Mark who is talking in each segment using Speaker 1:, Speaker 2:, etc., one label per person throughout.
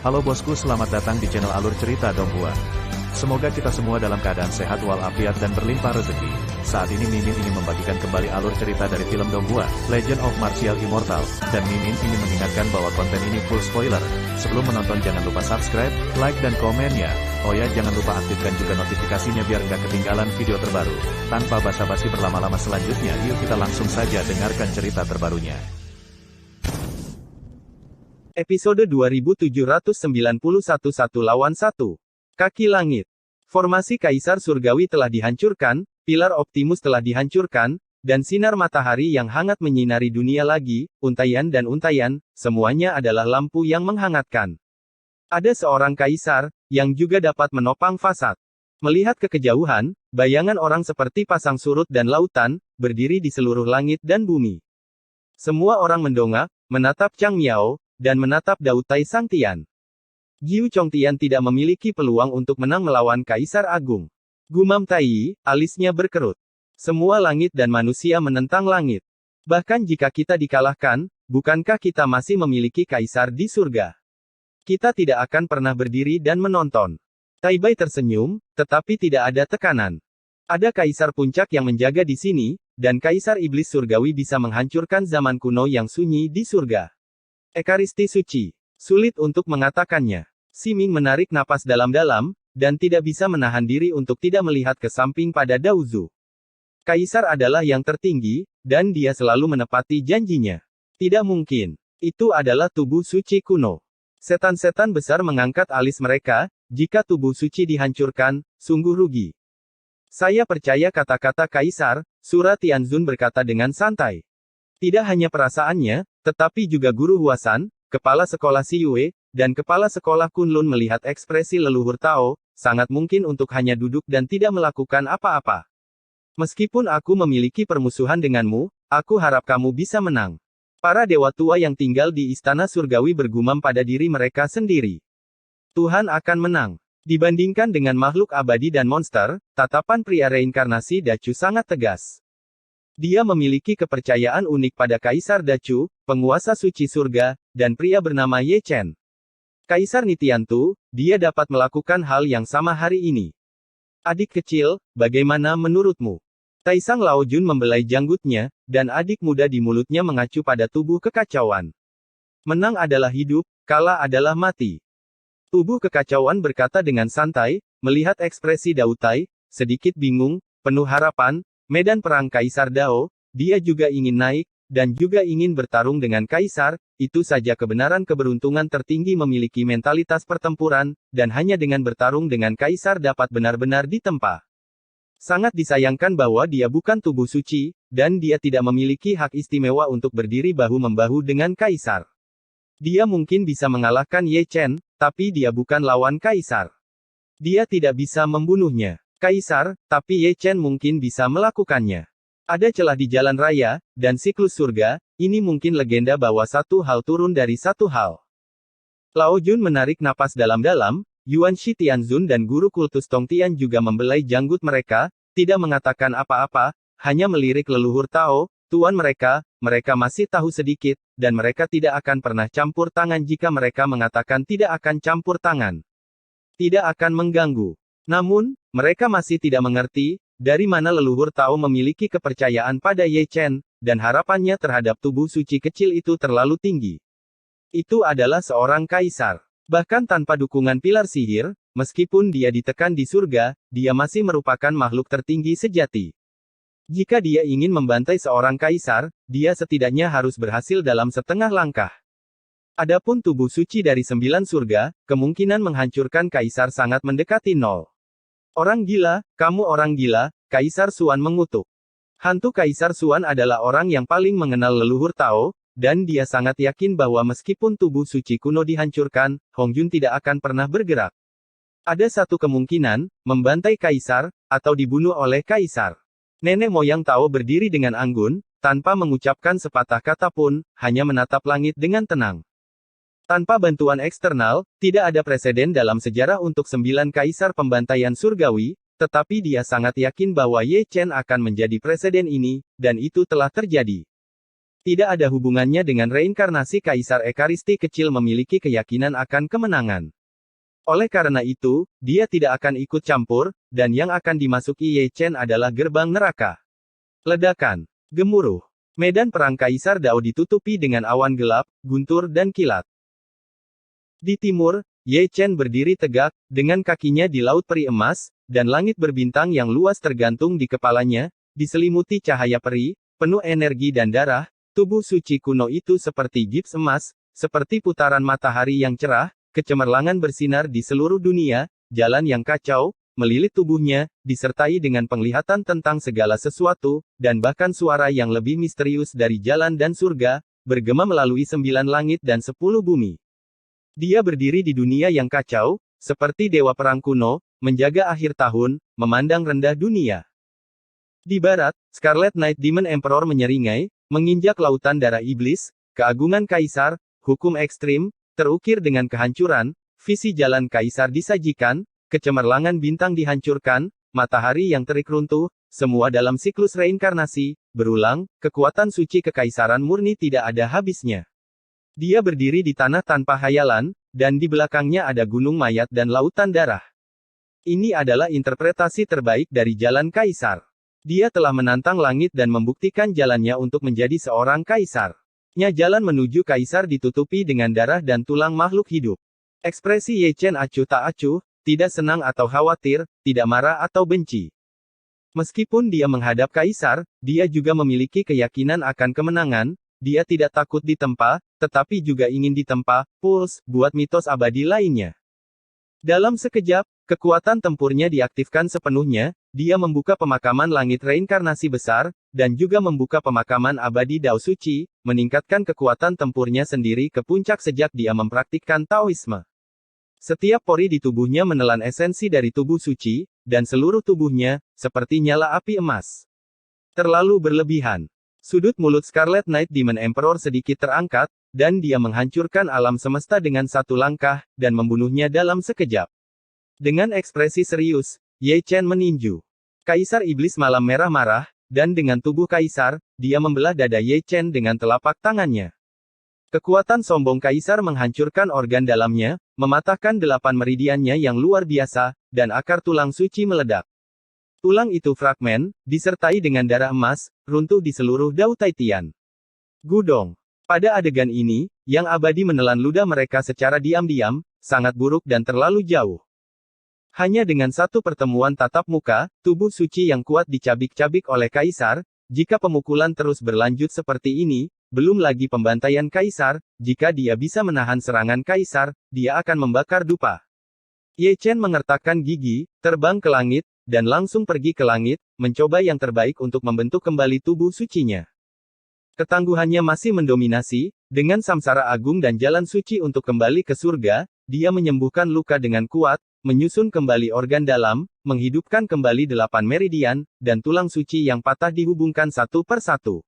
Speaker 1: Halo bosku, selamat datang di channel Alur Cerita Donghua. Semoga kita semua dalam keadaan sehat walafiat dan berlimpah rezeki. Saat ini Mimin ingin membagikan kembali alur cerita dari film Donghua, Legend of Martial Immortal, dan Mimin ingin mengingatkan bahwa konten ini full spoiler. Sebelum menonton jangan lupa subscribe, like dan komen ya. Oh ya, jangan lupa aktifkan juga notifikasinya biar nggak ketinggalan video terbaru. Tanpa basa-basi berlama-lama selanjutnya, yuk kita langsung saja dengarkan cerita terbarunya.
Speaker 2: Episode 2791 Satu lawan satu. Kaki langit. Formasi Kaisar Surgawi telah dihancurkan, pilar Optimus telah dihancurkan, dan sinar matahari yang hangat menyinari dunia lagi, untayan dan untayan, semuanya adalah lampu yang menghangatkan. Ada seorang kaisar, yang juga dapat menopang fasad. Melihat ke kejauhan, bayangan orang seperti pasang surut dan lautan, berdiri di seluruh langit dan bumi. Semua orang mendongak, menatap Chang Miao, dan menatap Dao Tai Sang Tian. Giu Chongtian tidak memiliki peluang untuk menang melawan Kaisar Agung. Gumam Tai, alisnya berkerut. Semua langit dan manusia menentang langit. Bahkan jika kita dikalahkan, bukankah kita masih memiliki Kaisar di surga? Kita tidak akan pernah berdiri dan menonton. Tai Bai tersenyum, tetapi tidak ada tekanan. Ada Kaisar Puncak yang menjaga di sini, dan Kaisar Iblis Surgawi bisa menghancurkan zaman kuno yang sunyi di surga. Ekaristi suci. Sulit untuk mengatakannya. Siming menarik napas dalam-dalam, dan tidak bisa menahan diri untuk tidak melihat ke samping pada Daozu. Kaisar adalah yang tertinggi, dan dia selalu menepati janjinya. Tidak mungkin. Itu adalah tubuh suci kuno. Setan-setan besar mengangkat alis mereka, jika tubuh suci dihancurkan, sungguh rugi. Saya percaya kata-kata Kaisar, Sura Tianzun berkata dengan santai. Tidak hanya perasaannya, tetapi juga guru Huasan, kepala sekolah Siyue, dan kepala sekolah Kunlun melihat ekspresi leluhur Tao, sangat mungkin untuk hanya duduk dan tidak melakukan apa-apa. Meskipun aku memiliki permusuhan denganmu, aku harap kamu bisa menang. Para dewa tua yang tinggal di istana surgawi bergumam pada diri mereka sendiri. Tuhan akan menang. Dibandingkan dengan makhluk abadi dan monster, tatapan pria reinkarnasi Dacu sangat tegas. Dia memiliki kepercayaan unik pada Kaisar Dacu, penguasa suci surga, dan pria bernama Ye Chen. Kaisar Nitiantu, dia dapat melakukan hal yang sama hari ini. Adik kecil, bagaimana menurutmu? Taisang Laojun membelai janggutnya, dan adik muda di mulutnya mengacu pada tubuh kekacauan. Menang adalah hidup, kalah adalah mati. Tubuh kekacauan berkata dengan santai, melihat ekspresi Dao Tai, sedikit bingung, penuh harapan. Medan perang Kaisar Dao, dia juga ingin naik, dan juga ingin bertarung dengan Kaisar, itu saja kebenaran keberuntungan tertinggi memiliki mentalitas pertempuran, dan hanya dengan bertarung dengan Kaisar dapat benar-benar ditempa. Sangat disayangkan bahwa dia bukan tubuh suci, dan dia tidak memiliki hak istimewa untuk berdiri bahu-membahu dengan Kaisar. Dia mungkin bisa mengalahkan Ye Chen, tapi dia bukan lawan Kaisar. Dia tidak bisa membunuhnya. Kaisar, tapi Ye Chen mungkin bisa melakukannya. Ada celah di jalan raya, dan siklus surga, ini mungkin legenda bahwa satu hal turun dari satu hal. Lao Jun menarik napas dalam-dalam, Yuan Shi Tianzun dan guru kultus Tongtian juga membelai janggut mereka, tidak mengatakan apa-apa, hanya melirik leluhur Tao, tuan mereka masih tahu sedikit, dan mereka tidak akan pernah campur tangan jika mereka mengatakan tidak akan campur tangan. Tidak akan mengganggu. Namun, mereka masih tidak mengerti, dari mana leluhur Tao memiliki kepercayaan pada Ye Chen, dan harapannya terhadap tubuh suci kecil itu terlalu tinggi. Itu adalah seorang kaisar. Bahkan tanpa dukungan pilar sihir, meskipun dia ditekan di surga, dia masih merupakan makhluk tertinggi sejati. Jika dia ingin membantai seorang kaisar, dia setidaknya harus berhasil dalam setengah langkah. Adapun tubuh suci dari 9 surga, kemungkinan menghancurkan kaisar sangat mendekati nol. Orang gila, kamu orang gila, Kaisar Xuan mengutuk. Hantu Kaisar Xuan adalah orang yang paling mengenal leluhur Tao, dan dia sangat yakin bahwa meskipun tubuh suci kuno dihancurkan, Hong Jun tidak akan pernah bergerak. Ada satu kemungkinan, membantai Kaisar, atau dibunuh oleh Kaisar. Nenek moyang Tao berdiri dengan anggun, tanpa mengucapkan sepatah kata pun, hanya menatap langit dengan tenang. Tanpa bantuan eksternal, tidak ada preseden dalam sejarah untuk 9 kaisar pembantaian surgawi, tetapi dia sangat yakin bahwa Ye Chen akan menjadi preseden ini, dan itu telah terjadi. Tidak ada hubungannya dengan reinkarnasi Kaisar Ekaristi kecil memiliki keyakinan akan kemenangan. Oleh karena itu, dia tidak akan ikut campur, dan yang akan dimasuki Ye Chen adalah gerbang neraka. Ledakan. Gemuruh. Medan perang Kaisar Dao ditutupi dengan awan gelap, guntur dan kilat. Di timur, Ye Chen berdiri tegak, dengan kakinya di laut peri emas, dan langit berbintang yang luas tergantung di kepalanya, diselimuti cahaya peri, penuh energi dan darah. Tubuh suci kuno itu seperti gips emas, seperti putaran matahari yang cerah, kecemerlangan bersinar di seluruh dunia, jalan yang kacau, melilit tubuhnya, disertai dengan penglihatan tentang segala sesuatu, dan bahkan suara yang lebih misterius dari jalan dan surga, bergema melalui 9 langit dan 10 bumi. Dia berdiri di dunia yang kacau, seperti dewa perang kuno, menjaga akhir tahun, memandang rendah dunia. Di barat, Scarlet Knight Demon Emperor menyeringai, menginjak lautan darah iblis, keagungan Kaisar, hukum ekstrim, terukir dengan kehancuran, visi jalan Kaisar disajikan, kecemerlangan bintang dihancurkan, matahari yang terik runtuh, semua dalam siklus reinkarnasi, berulang, kekuatan suci kekaisaran murni tidak ada habisnya. Dia berdiri di tanah tanpa hayalan, dan di belakangnya ada gunung mayat dan lautan darah. Ini adalah interpretasi terbaik dari jalan Kaisar. Dia telah menantang langit dan membuktikan jalannya untuk menjadi seorang kaisar. Jalan menuju kaisar ditutupi dengan darah dan tulang makhluk hidup. Ekspresi Ye Chen acuh tak acuh, tidak senang atau khawatir, tidak marah atau benci. Meskipun dia menghadap kaisar, dia juga memiliki keyakinan akan kemenangan, dia tidak takut ditempa, tetapi juga ingin ditempa, Pulse, buat mitos abadi lainnya. Dalam sekejap, kekuatan tempurnya diaktifkan sepenuhnya, dia membuka pemakaman langit reinkarnasi besar, dan juga membuka pemakaman abadi Dao Suci, meningkatkan kekuatan tempurnya sendiri ke puncak sejak dia mempraktikkan Taoisme. Setiap pori di tubuhnya menelan esensi dari tubuh suci, dan seluruh tubuhnya, seperti nyala api emas. Terlalu berlebihan. Sudut mulut Scarlet Knight Demon Emperor sedikit terangkat, dan dia menghancurkan alam semesta dengan satu langkah, dan membunuhnya dalam sekejap. Dengan ekspresi serius, Ye Chen meninju. Kaisar Iblis Malam Merah marah, dan dengan tubuh Kaisar, dia membelah dada Ye Chen dengan telapak tangannya. Kekuatan sombong Kaisar menghancurkan organ dalamnya, mematahkan 8 meridiannya yang luar biasa, dan akar tulang suci meledak. Tulang itu fragmen, disertai dengan darah emas, runtuh di seluruh Dao Taitian. Gudong. Pada adegan ini, yang abadi menelan ludah mereka secara diam-diam, sangat buruk dan terlalu jauh. Hanya dengan satu pertemuan tatap muka, tubuh suci yang kuat dicabik-cabik oleh Kaisar, jika pemukulan terus berlanjut seperti ini, belum lagi pembantaian Kaisar, jika dia bisa menahan serangan Kaisar, dia akan membakar dupa. Ye Chen mengertakkan gigi, terbang ke langit, dan langsung pergi ke langit, mencoba yang terbaik untuk membentuk kembali tubuh sucinya. Ketangguhannya masih mendominasi, dengan samsara agung dan jalan suci untuk kembali ke surga, dia menyembuhkan luka dengan kuat, menyusun kembali organ dalam, menghidupkan kembali 8 meridian, dan tulang suci yang patah dihubungkan satu per satu.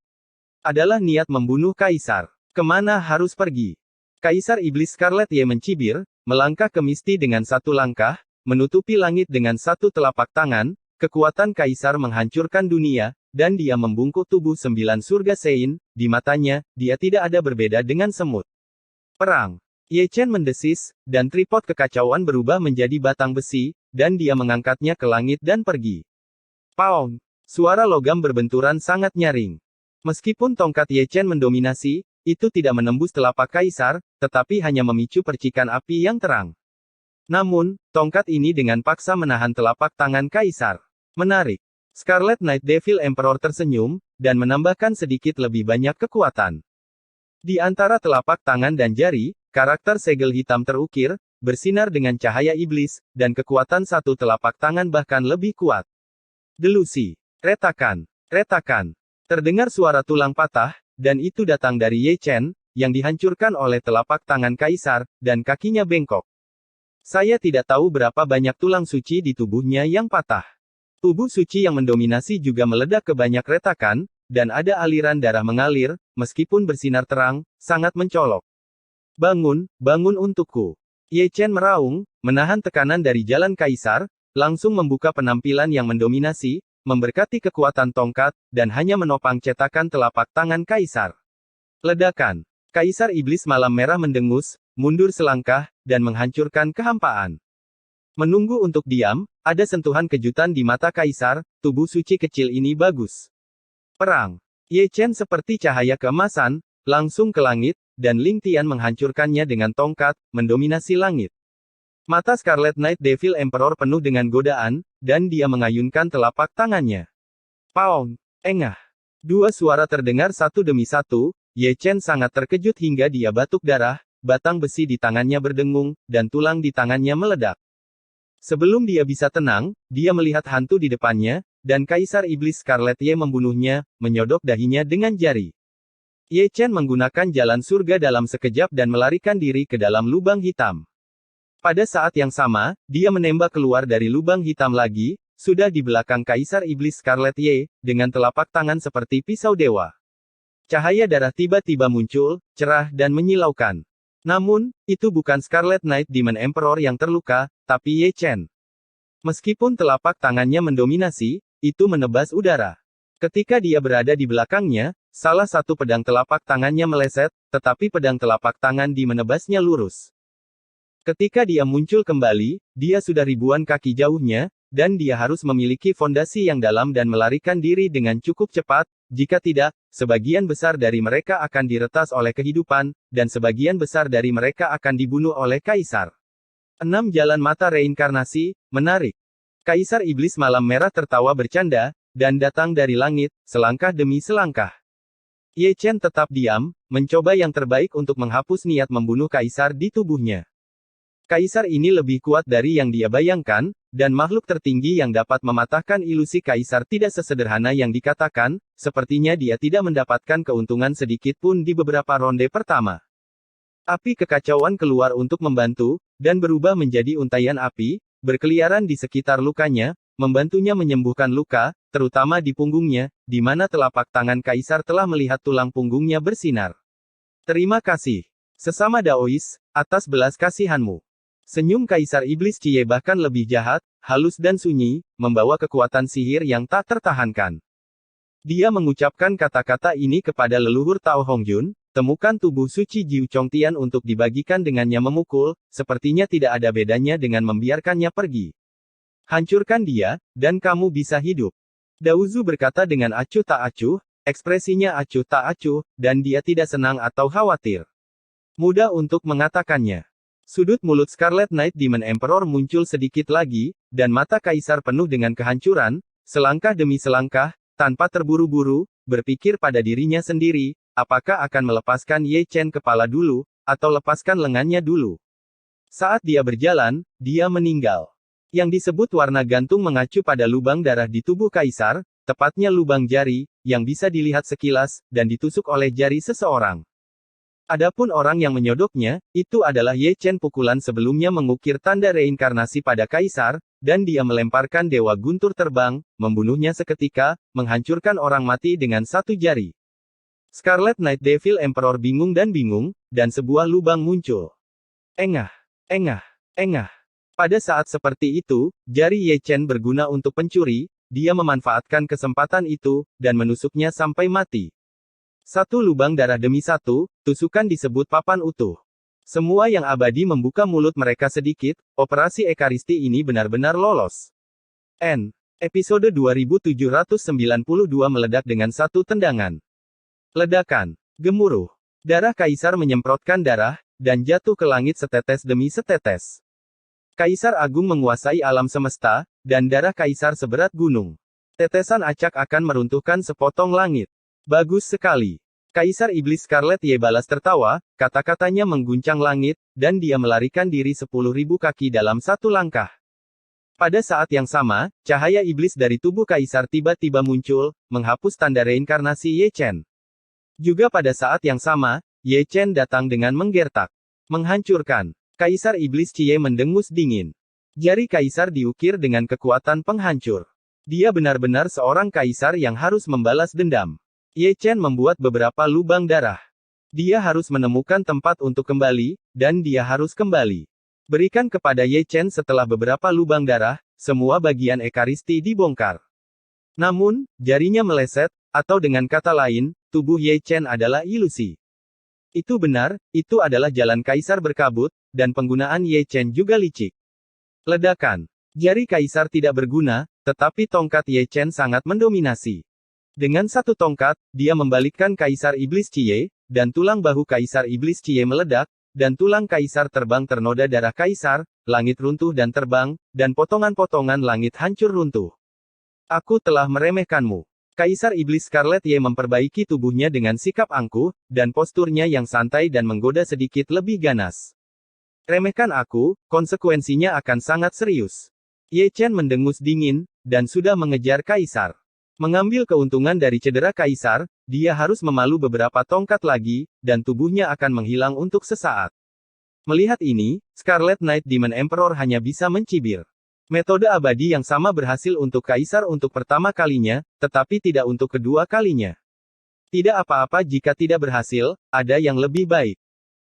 Speaker 2: Adalah niat membunuh Kaisar. Kemana harus pergi? Kaisar Iblis Scarlet Ye mencibir, melangkah ke Misty dengan satu langkah, menutupi langit dengan satu telapak tangan, kekuatan Kaisar menghancurkan dunia, dan dia membungkuk tubuh 9 surga Sein, di matanya, dia tidak ada berbeda dengan semut. Perang. Ye Chen mendesis, dan tripod kekacauan berubah menjadi batang besi, dan dia mengangkatnya ke langit dan pergi. Pound! Suara logam berbenturan sangat nyaring. Meskipun tongkat Ye Chen mendominasi, itu tidak menembus telapak Kaisar, tetapi hanya memicu percikan api yang terang. Namun, tongkat ini dengan paksa menahan telapak tangan Kaisar. Menarik. Scarlet Knight Devil Emperor tersenyum, dan menambahkan sedikit lebih banyak kekuatan. Di antara telapak tangan dan jari, karakter segel hitam terukir, bersinar dengan cahaya iblis, dan kekuatan satu telapak tangan bahkan lebih kuat. Delusi. Retakan. Retakan. Terdengar suara tulang patah, dan itu datang dari Ye Chen, yang dihancurkan oleh telapak tangan Kaisar, dan kakinya bengkok. Saya tidak tahu berapa banyak tulang suci di tubuhnya yang patah. Tubuh suci yang mendominasi juga meledak ke banyak retakan, dan ada aliran darah mengalir, meskipun bersinar terang, sangat mencolok. Bangun, bangun untukku. Ye Chen meraung, menahan tekanan dari jalan Kaisar, langsung membuka penampilan yang mendominasi, memberkati kekuatan tongkat, dan hanya menopang cetakan telapak tangan Kaisar. Ledakan. Kaisar Iblis Malam Merah mendengus, mundur selangkah, dan menghancurkan kehampaan. Menunggu untuk diam, ada sentuhan kejutan di mata Kaisar, tubuh suci kecil ini bagus. Perang. Ye Chen seperti cahaya keemasan, langsung ke langit, dan Ling Tian menghancurkannya dengan tongkat, mendominasi langit. Mata Scarlet Knight Devil Emperor penuh dengan godaan, dan dia mengayunkan telapak tangannya. Paong! Engah! Dua suara terdengar satu demi satu, Ye Chen sangat terkejut hingga dia batuk darah, batang besi di tangannya berdengung, dan tulang di tangannya meledak. Sebelum dia bisa tenang, dia melihat hantu di depannya, dan Kaisar Iblis Scarlet Ye membunuhnya, menyodok dahinya dengan jari. Ye Chen menggunakan jalan surga dalam sekejap dan melarikan diri ke dalam lubang hitam. Pada saat yang sama, dia menembak keluar dari lubang hitam lagi, sudah di belakang Kaisar Iblis Scarlet Ye, dengan telapak tangan seperti pisau dewa. Cahaya darah tiba-tiba muncul, cerah dan menyilaukan. Namun, itu bukan Scarlet Knight Demon Emperor yang terluka, tapi Ye Chen. Meskipun telapak tangannya mendominasi, itu menebas udara. Ketika dia berada di belakangnya, salah satu pedang telapak tangannya meleset, tetapi pedang telapak tangan menebasnya lurus. Ketika dia muncul kembali, dia sudah ribuan kaki jauhnya, dan dia harus memiliki fondasi yang dalam dan melarikan diri dengan cukup cepat, jika tidak, sebagian besar dari mereka akan diretas oleh kehidupan, dan sebagian besar dari mereka akan dibunuh oleh Kaisar. 6 jalan mata reinkarnasi, menarik. Kaisar Iblis Malam Merah tertawa bercanda, dan datang dari langit, selangkah demi selangkah. Ye Chen tetap diam, mencoba yang terbaik untuk menghapus niat membunuh Kaisar di tubuhnya. Kaisar ini lebih kuat dari yang dia bayangkan, dan makhluk tertinggi yang dapat mematahkan ilusi Kaisar tidak sesederhana yang dikatakan, sepertinya dia tidak mendapatkan keuntungan sedikit pun di beberapa ronde pertama. Api kekacauan keluar untuk membantu, dan berubah menjadi untaian api, berkeliaran di sekitar lukanya, membantunya menyembuhkan luka, terutama di punggungnya, di mana telapak tangan Kaisar telah melihat tulang punggungnya bersinar. Terima kasih, sesama Daois, atas belas kasihanmu. Senyum Kaisar Iblis Cie bahkan lebih jahat, halus dan sunyi, membawa kekuatan sihir yang tak tertahankan. Dia mengucapkan kata-kata ini kepada leluhur Tao Hongjun, temukan tubuh suci Jiu Chongtian untuk dibagikan dengannya memukul, sepertinya tidak ada bedanya dengan membiarkannya pergi. Hancurkan dia, dan kamu bisa hidup. Daozu berkata dengan acuh tak acuh, ekspresinya acuh tak acuh, dan dia tidak senang atau khawatir. Mudah untuk mengatakannya. Sudut mulut Scarlet Knight Demon Emperor muncul sedikit lagi, dan mata Kaisar penuh dengan kehancuran, selangkah demi selangkah, tanpa terburu-buru, berpikir pada dirinya sendiri, apakah akan melepaskan Ye Chen kepala dulu, atau lepaskan lengannya dulu. Saat dia berjalan, dia meninggal. Yang disebut warna gantung mengacu pada lubang darah di tubuh Kaisar, tepatnya lubang jari, yang bisa dilihat sekilas, dan ditusuk oleh jari seseorang. Adapun orang yang menyodoknya, itu adalah Ye Chen. Pukulan sebelumnya mengukir tanda reinkarnasi pada Kaisar, dan dia melemparkan Dewa Guntur terbang, membunuhnya seketika, menghancurkan orang mati dengan satu jari. Scarlet Knight Devil Emperor bingung, dan sebuah lubang muncul. Engah, engah, engah. Pada saat seperti itu, jari Ye Chen berguna untuk pencuri, dia memanfaatkan kesempatan itu, dan menusuknya sampai mati. Satu lubang darah demi satu, tusukan disebut papan utuh. Semua yang abadi membuka mulut mereka sedikit, operasi Ekaristi ini benar-benar lolos. Episode 2792 meledak dengan satu tendangan. Ledakan. Gemuruh. Darah Kaisar menyemprotkan darah, dan jatuh ke langit setetes demi setetes. Kaisar Agung menguasai alam semesta, dan darah Kaisar seberat gunung. Tetesan acak akan meruntuhkan sepotong langit. Bagus sekali. Kaisar Iblis Scarlet Ye balas tertawa, kata-katanya mengguncang langit, dan dia melarikan diri 10.000 kaki dalam satu langkah. Pada saat yang sama, cahaya iblis dari tubuh Kaisar tiba-tiba muncul, menghapus tanda reinkarnasi Ye Chen. Juga pada saat yang sama, Ye Chen datang dengan menggertak. Menghancurkan. Kaisar Iblis Cie mendengus dingin. Jari Kaisar diukir dengan kekuatan penghancur. Dia benar-benar seorang Kaisar yang harus membalas dendam. Ye Chen membuat beberapa lubang darah. Dia harus menemukan tempat untuk kembali, dan dia harus kembali. Berikan kepada Ye Chen. Setelah beberapa lubang darah, semua bagian Ekaristi dibongkar. Namun, jarinya meleset, atau dengan kata lain, tubuh Ye Chen adalah ilusi. Itu benar, itu adalah jalan kaisar berkabut, dan penggunaan Ye Chen juga licik. Ledakan. Jari kaisar tidak berguna, tetapi tongkat Ye Chen sangat mendominasi. Dengan satu tongkat, dia membalikkan kaisar iblis Cie, dan tulang bahu kaisar iblis Cie meledak, dan tulang kaisar terbang ternoda darah kaisar, langit runtuh dan terbang, dan potongan-potongan langit hancur runtuh. Aku telah meremehkanmu. Kaisar Iblis Scarlet Ye memperbaiki tubuhnya dengan sikap angkuh, dan posturnya yang santai dan menggoda sedikit lebih ganas. Remehkan aku, konsekuensinya akan sangat serius. Ye Chen mendengus dingin, dan sudah mengejar kaisar. Mengambil keuntungan dari cedera kaisar, dia harus memalu beberapa tongkat lagi, dan tubuhnya akan menghilang untuk sesaat. Melihat ini, Scarlet Knight Demon Emperor hanya bisa mencibir. Metode abadi yang sama berhasil untuk kaisar untuk pertama kalinya, tetapi tidak untuk kedua kalinya. Tidak apa-apa jika tidak berhasil, ada yang lebih baik.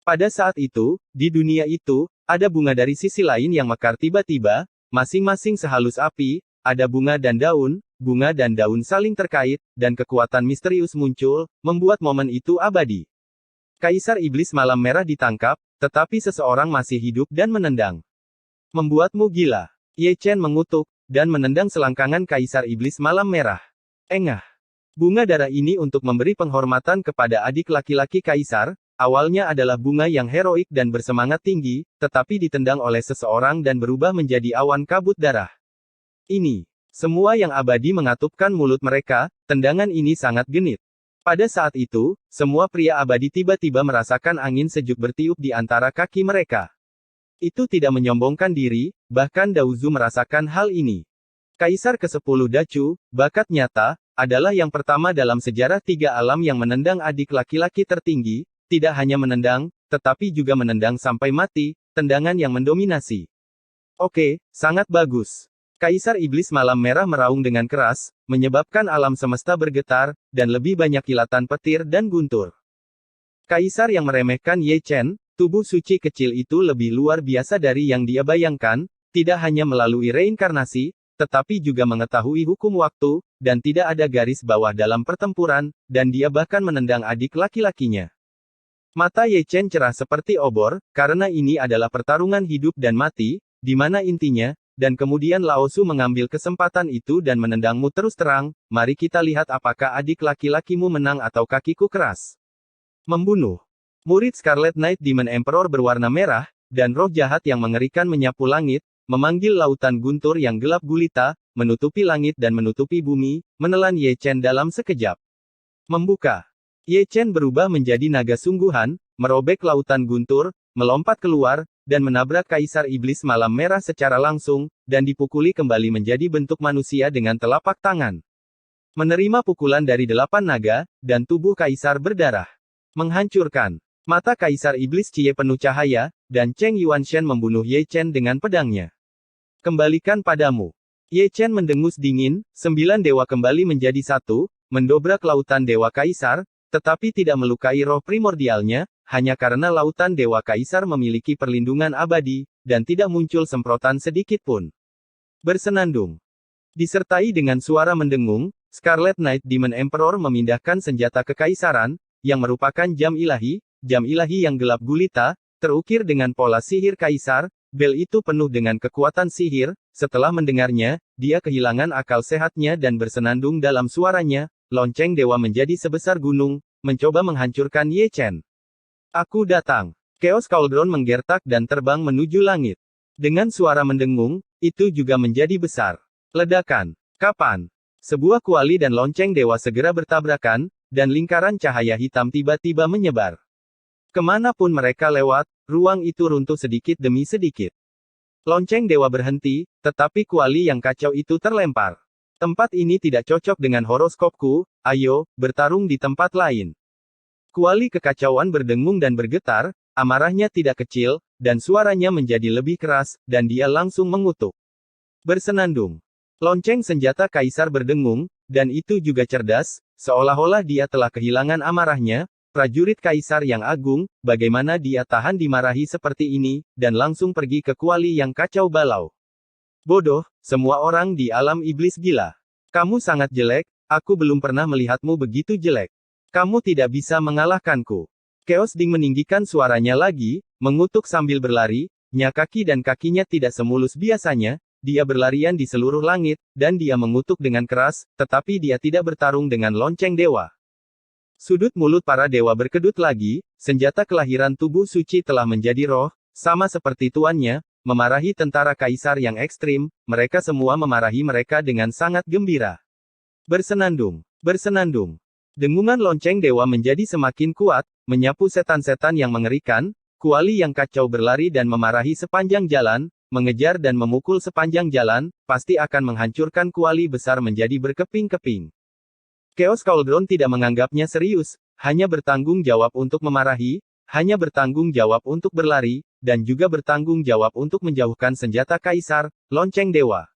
Speaker 2: Pada saat itu, di dunia itu, ada bunga dari sisi lain yang mekar tiba-tiba, masing-masing sehalus api, ada bunga dan daun saling terkait, dan kekuatan misterius muncul, membuat momen itu abadi. Kaisar Iblis Malam Merah ditangkap, tetapi seseorang masih hidup dan menendang. Membuatmu gila. Ye Chen mengutuk, dan menendang selangkangan Kaisar Iblis Malam Merah. Engah. Bunga darah ini untuk memberi penghormatan kepada adik laki-laki Kaisar, awalnya adalah bunga yang heroik dan bersemangat tinggi, tetapi ditendang oleh seseorang dan berubah menjadi awan kabut darah. Ini. Semua yang abadi mengatupkan mulut mereka, tendangan ini sangat genit. Pada saat itu, semua pria abadi tiba-tiba merasakan angin sejuk bertiup di antara kaki mereka. Itu tidak menyombongkan diri, bahkan Daozu merasakan hal ini. Kaisar ke-10 Dacu, bakat nyata, adalah yang pertama dalam sejarah tiga alam yang menendang adik laki-laki tertinggi, tidak hanya menendang, tetapi juga menendang sampai mati, tendangan yang mendominasi. Oke, sangat bagus. Kaisar Iblis Malam Merah meraung dengan keras, menyebabkan alam semesta bergetar, dan lebih banyak kilatan petir dan guntur. Kaisar yang meremehkan Ye Chen, tubuh suci kecil itu lebih luar biasa dari yang dia bayangkan, tidak hanya melalui reinkarnasi, tetapi juga mengetahui hukum waktu, dan tidak ada garis bawah dalam pertempuran, dan dia bahkan menendang adik laki-lakinya. Mata Ye Chen cerah seperti obor, karena ini adalah pertarungan hidup dan mati, di mana intinya, dan kemudian Lao Su mengambil kesempatan itu dan menendangmu terus terang, mari kita lihat apakah adik laki-lakimu menang atau kakiku keras. Membunuh. Murid Scarlet Knight Demon Emperor berwarna merah, dan roh jahat yang mengerikan menyapu langit, memanggil lautan guntur yang gelap gulita, menutupi langit dan menutupi bumi, menelan Ye Chen dalam sekejap. Membuka. Ye Chen berubah menjadi naga sungguhan, merobek lautan guntur, melompat keluar, dan menabrak Kaisar Iblis Malam Merah secara langsung, dan dipukuli kembali menjadi bentuk manusia dengan telapak tangan. Menerima pukulan dari 8 naga, dan tubuh Kaisar berdarah. Menghancurkan. Mata Kaisar Iblis Cie penuh cahaya, dan Cheng Yuanshen membunuh Ye Chen dengan pedangnya. Kembalikan padamu. Ye Chen mendengus dingin, 9 dewa kembali menjadi satu, mendobrak lautan dewa Kaisar, tetapi tidak melukai roh primordialnya, hanya karena lautan dewa Kaisar memiliki perlindungan abadi, dan tidak muncul semprotan sedikit pun. Bersenandung. Disertai dengan suara mendengung, Scarlet Knight Demon Emperor memindahkan senjata kekaisaran, yang merupakan jam ilahi yang gelap gulita, terukir dengan pola sihir kaisar, bel itu penuh dengan kekuatan sihir, setelah mendengarnya, dia kehilangan akal sehatnya dan bersenandung dalam suaranya, lonceng dewa menjadi sebesar gunung, mencoba menghancurkan Ye Chen. Aku datang. Chaos Cauldron menggertak dan terbang menuju langit. Dengan suara mendengung, itu juga menjadi besar. Ledakan. Kapan? Sebuah kuali dan lonceng dewa segera bertabrakan, dan lingkaran cahaya hitam tiba-tiba menyebar. Kemanapun mereka lewat, ruang itu runtuh sedikit demi sedikit. Lonceng dewa berhenti, tetapi kuali yang kacau itu terlempar. Tempat ini tidak cocok dengan horoskopku, ayo, bertarung di tempat lain. Kuali kekacauan berdengung dan bergetar, amarahnya tidak kecil, dan suaranya menjadi lebih keras, dan dia langsung mengutuk. Bersenandung. Lonceng senjata kaisar berdengung, dan itu juga cerdas, seolah-olah dia telah kehilangan amarahnya. Prajurit kaisar yang agung, bagaimana dia tahan dimarahi seperti ini, dan langsung pergi ke kuali yang kacau balau. Bodoh, semua orang di alam iblis gila. Kamu sangat jelek, aku belum pernah melihatmu begitu jelek. Kamu tidak bisa mengalahkanku. Chaos Ding meninggikan suaranya lagi, mengutuk sambil berlari, kaki dan kakinya tidak semulus biasanya, dia berlarian di seluruh langit, dan dia mengutuk dengan keras, tetapi dia tidak bertarung dengan lonceng dewa. Sudut mulut para dewa berkedut lagi, senjata kelahiran tubuh suci telah menjadi roh, sama seperti tuannya, memarahi tentara kaisar yang ekstrim, mereka semua memarahi mereka dengan sangat gembira. Bersenandung, bersenandung. Dengungan lonceng dewa menjadi semakin kuat, menyapu setan-setan yang mengerikan, kuali yang kacau berlari dan memarahi sepanjang jalan, mengejar dan memukul sepanjang jalan, pasti akan menghancurkan kuali besar menjadi berkeping-keping. Chaos Cauldron tidak menganggapnya serius, hanya bertanggung jawab untuk memarahi, hanya bertanggung jawab untuk berlari, dan juga bertanggung jawab untuk menjauhkan senjata kaisar, lonceng dewa.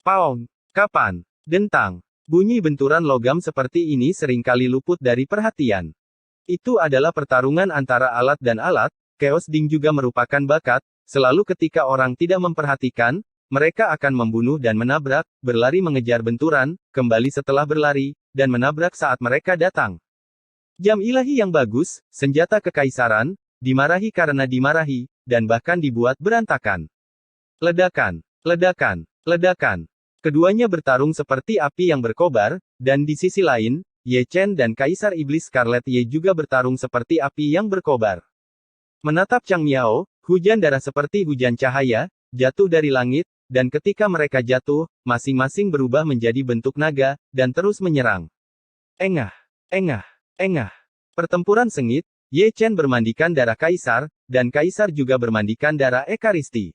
Speaker 2: Paong, kapan, dentang. Bunyi benturan logam seperti ini seringkali luput dari perhatian. Itu adalah pertarungan antara alat dan alat, Chaos Ding juga merupakan bakat, selalu ketika orang tidak memperhatikan, mereka akan membunuh dan menabrak, berlari mengejar benturan, kembali setelah berlari, dan menabrak saat mereka datang. Jam ilahi yang bagus, senjata kekaisaran, dimarahi karena dimarahi, dan bahkan dibuat berantakan. Ledakan, ledakan, ledakan. Keduanya bertarung seperti api yang berkobar, dan di sisi lain, Ye Chen dan Kaisar Iblis Scarlet Ye juga bertarung seperti api yang berkobar. Menatap Chang Miao, hujan darah seperti hujan cahaya, jatuh dari langit, dan ketika mereka jatuh, masing-masing berubah menjadi bentuk naga, dan terus menyerang. Engah, engah, engah. Pertempuran sengit, Ye Chen bermandikan darah Kaisar, dan Kaisar juga bermandikan darah Ekaristi.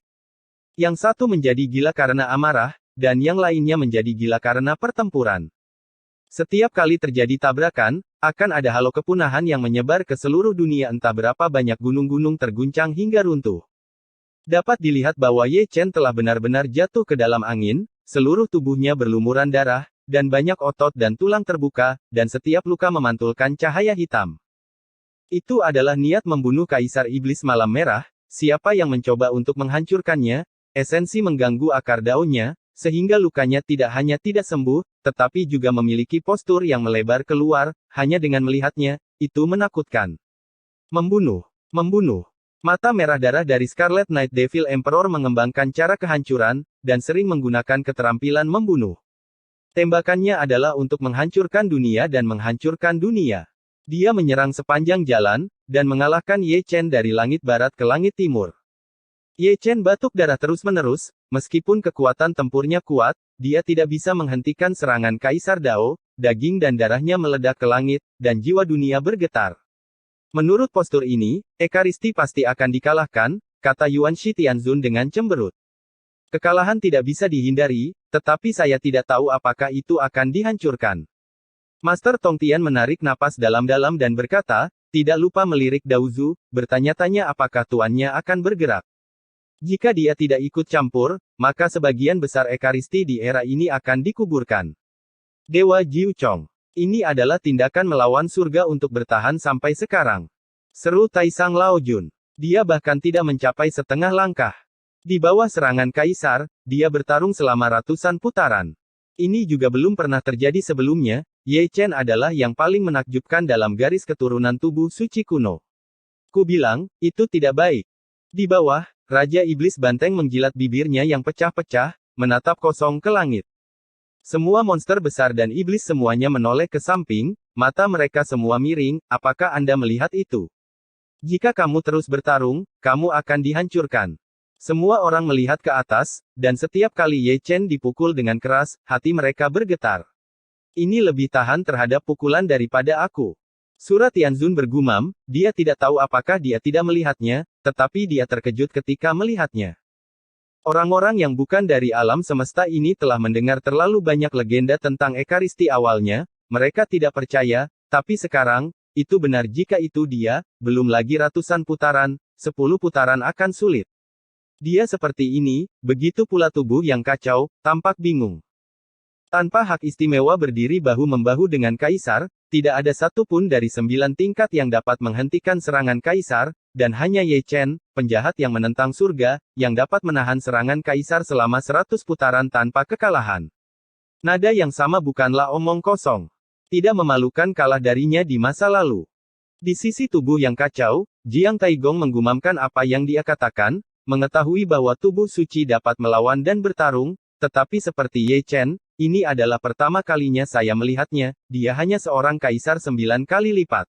Speaker 2: Yang satu menjadi gila karena amarah, dan yang lainnya menjadi gila karena pertempuran. Setiap kali terjadi tabrakan, akan ada halo kepunahan yang menyebar ke seluruh dunia, entah berapa banyak gunung-gunung terguncang hingga runtuh. Dapat dilihat bahwa Ye Chen telah benar-benar jatuh ke dalam angin, seluruh tubuhnya berlumuran darah, dan banyak otot dan tulang terbuka, dan setiap luka memantulkan cahaya hitam. Itu adalah niat membunuh Kaisar Iblis Malam Merah, siapa yang mencoba untuk menghancurkannya, esensi mengganggu akar daunnya, sehingga lukanya tidak hanya tidak sembuh, tetapi juga memiliki postur yang melebar keluar, hanya dengan melihatnya, itu menakutkan. Membunuh, membunuh. Mata merah darah dari Scarlet Knight Devil Emperor mengembangkan cara kehancuran, dan sering menggunakan keterampilan membunuh. Tembakannya adalah untuk menghancurkan dunia dan menghancurkan dunia. Dia menyerang sepanjang jalan, dan mengalahkan Ye Chen dari langit barat ke langit timur. Ye Chen batuk darah terus-menerus, meskipun kekuatan tempurnya kuat, dia tidak bisa menghentikan serangan Kaisar Dao, daging dan darahnya meledak ke langit, dan jiwa dunia bergetar. Menurut postur ini, Ekaristi pasti akan dikalahkan, kata Yuan Shi Tianzun dengan cemberut. Kekalahan tidak bisa dihindari, tetapi saya tidak tahu apakah itu akan dihancurkan. Master Tongtian menarik napas dalam-dalam dan berkata, tidak lupa melirik Daozu, bertanya-tanya apakah tuannya akan bergerak. Jika dia tidak ikut campur, maka sebagian besar Ekaristi di era ini akan dikuburkan. Dewa Jiu Chong. Ini adalah tindakan melawan surga untuk bertahan sampai sekarang. Seru Taisang Lao Jun. Dia bahkan tidak mencapai setengah langkah. Di bawah serangan Kaisar, dia bertarung selama ratusan putaran. Ini juga belum pernah terjadi sebelumnya, Ye Chen adalah yang paling menakjubkan dalam garis keturunan tubuh suci kuno. Ku bilang, itu tidak baik. Di bawah, Raja Iblis Banteng menjilat bibirnya yang pecah-pecah, menatap kosong ke langit. Semua monster besar dan iblis semuanya menoleh ke samping, mata mereka semua miring, apakah Anda melihat itu? Jika kamu terus bertarung, kamu akan dihancurkan. Semua orang melihat ke atas, dan setiap kali Ye Chen dipukul dengan keras, hati mereka bergetar. Ini lebih tahan terhadap pukulan daripada aku. Surat Tianzun bergumam, dia tidak tahu apakah dia tidak melihatnya, tetapi dia terkejut ketika melihatnya. Orang-orang yang bukan dari alam semesta ini telah mendengar terlalu banyak legenda tentang Ekaristi awalnya, mereka tidak percaya, tapi sekarang, itu benar jika itu dia, belum lagi ratusan putaran, 10 putaran akan sulit. Dia seperti ini, begitu pula tubuh yang kacau, tampak bingung. Tanpa hak istimewa berdiri bahu-membahu dengan Kaisar, tidak ada satupun dari 9 tingkat yang dapat menghentikan serangan Kaisar, dan hanya Ye Chen, penjahat yang menentang surga, yang dapat menahan serangan Kaisar selama 100 putaran tanpa kekalahan. Nada yang sama bukanlah omong kosong. Tidak memalukan kalah darinya di masa lalu. Di sisi tubuh yang kacau, Jiang Taigong menggumamkan apa yang dia katakan, mengetahui bahwa tubuh suci dapat melawan dan bertarung, tetapi seperti Ye Chen, ini adalah pertama kalinya saya melihatnya, dia hanya seorang kaisar 9 kali lipat.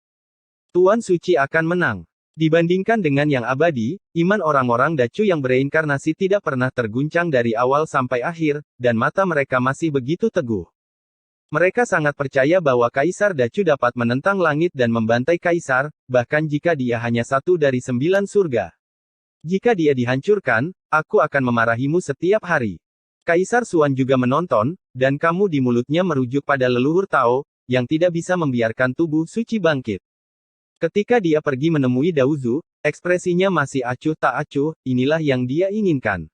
Speaker 2: Tuan Suci akan menang. Dibandingkan dengan yang abadi, iman orang-orang Dacu yang bereinkarnasi tidak pernah terguncang dari awal sampai akhir, dan mata mereka masih begitu teguh. Mereka sangat percaya bahwa Kaisar Dacu dapat menentang langit dan membantai Kaisar, bahkan jika dia hanya satu dari 9 surga. Jika dia dihancurkan, aku akan memarahimu setiap hari. Kaisar Xuan juga menonton, dan kamu di mulutnya merujuk pada leluhur Tao, yang tidak bisa membiarkan tubuh suci bangkit. Ketika dia pergi menemui Daozu, ekspresinya masih acuh tak acuh, inilah yang dia inginkan.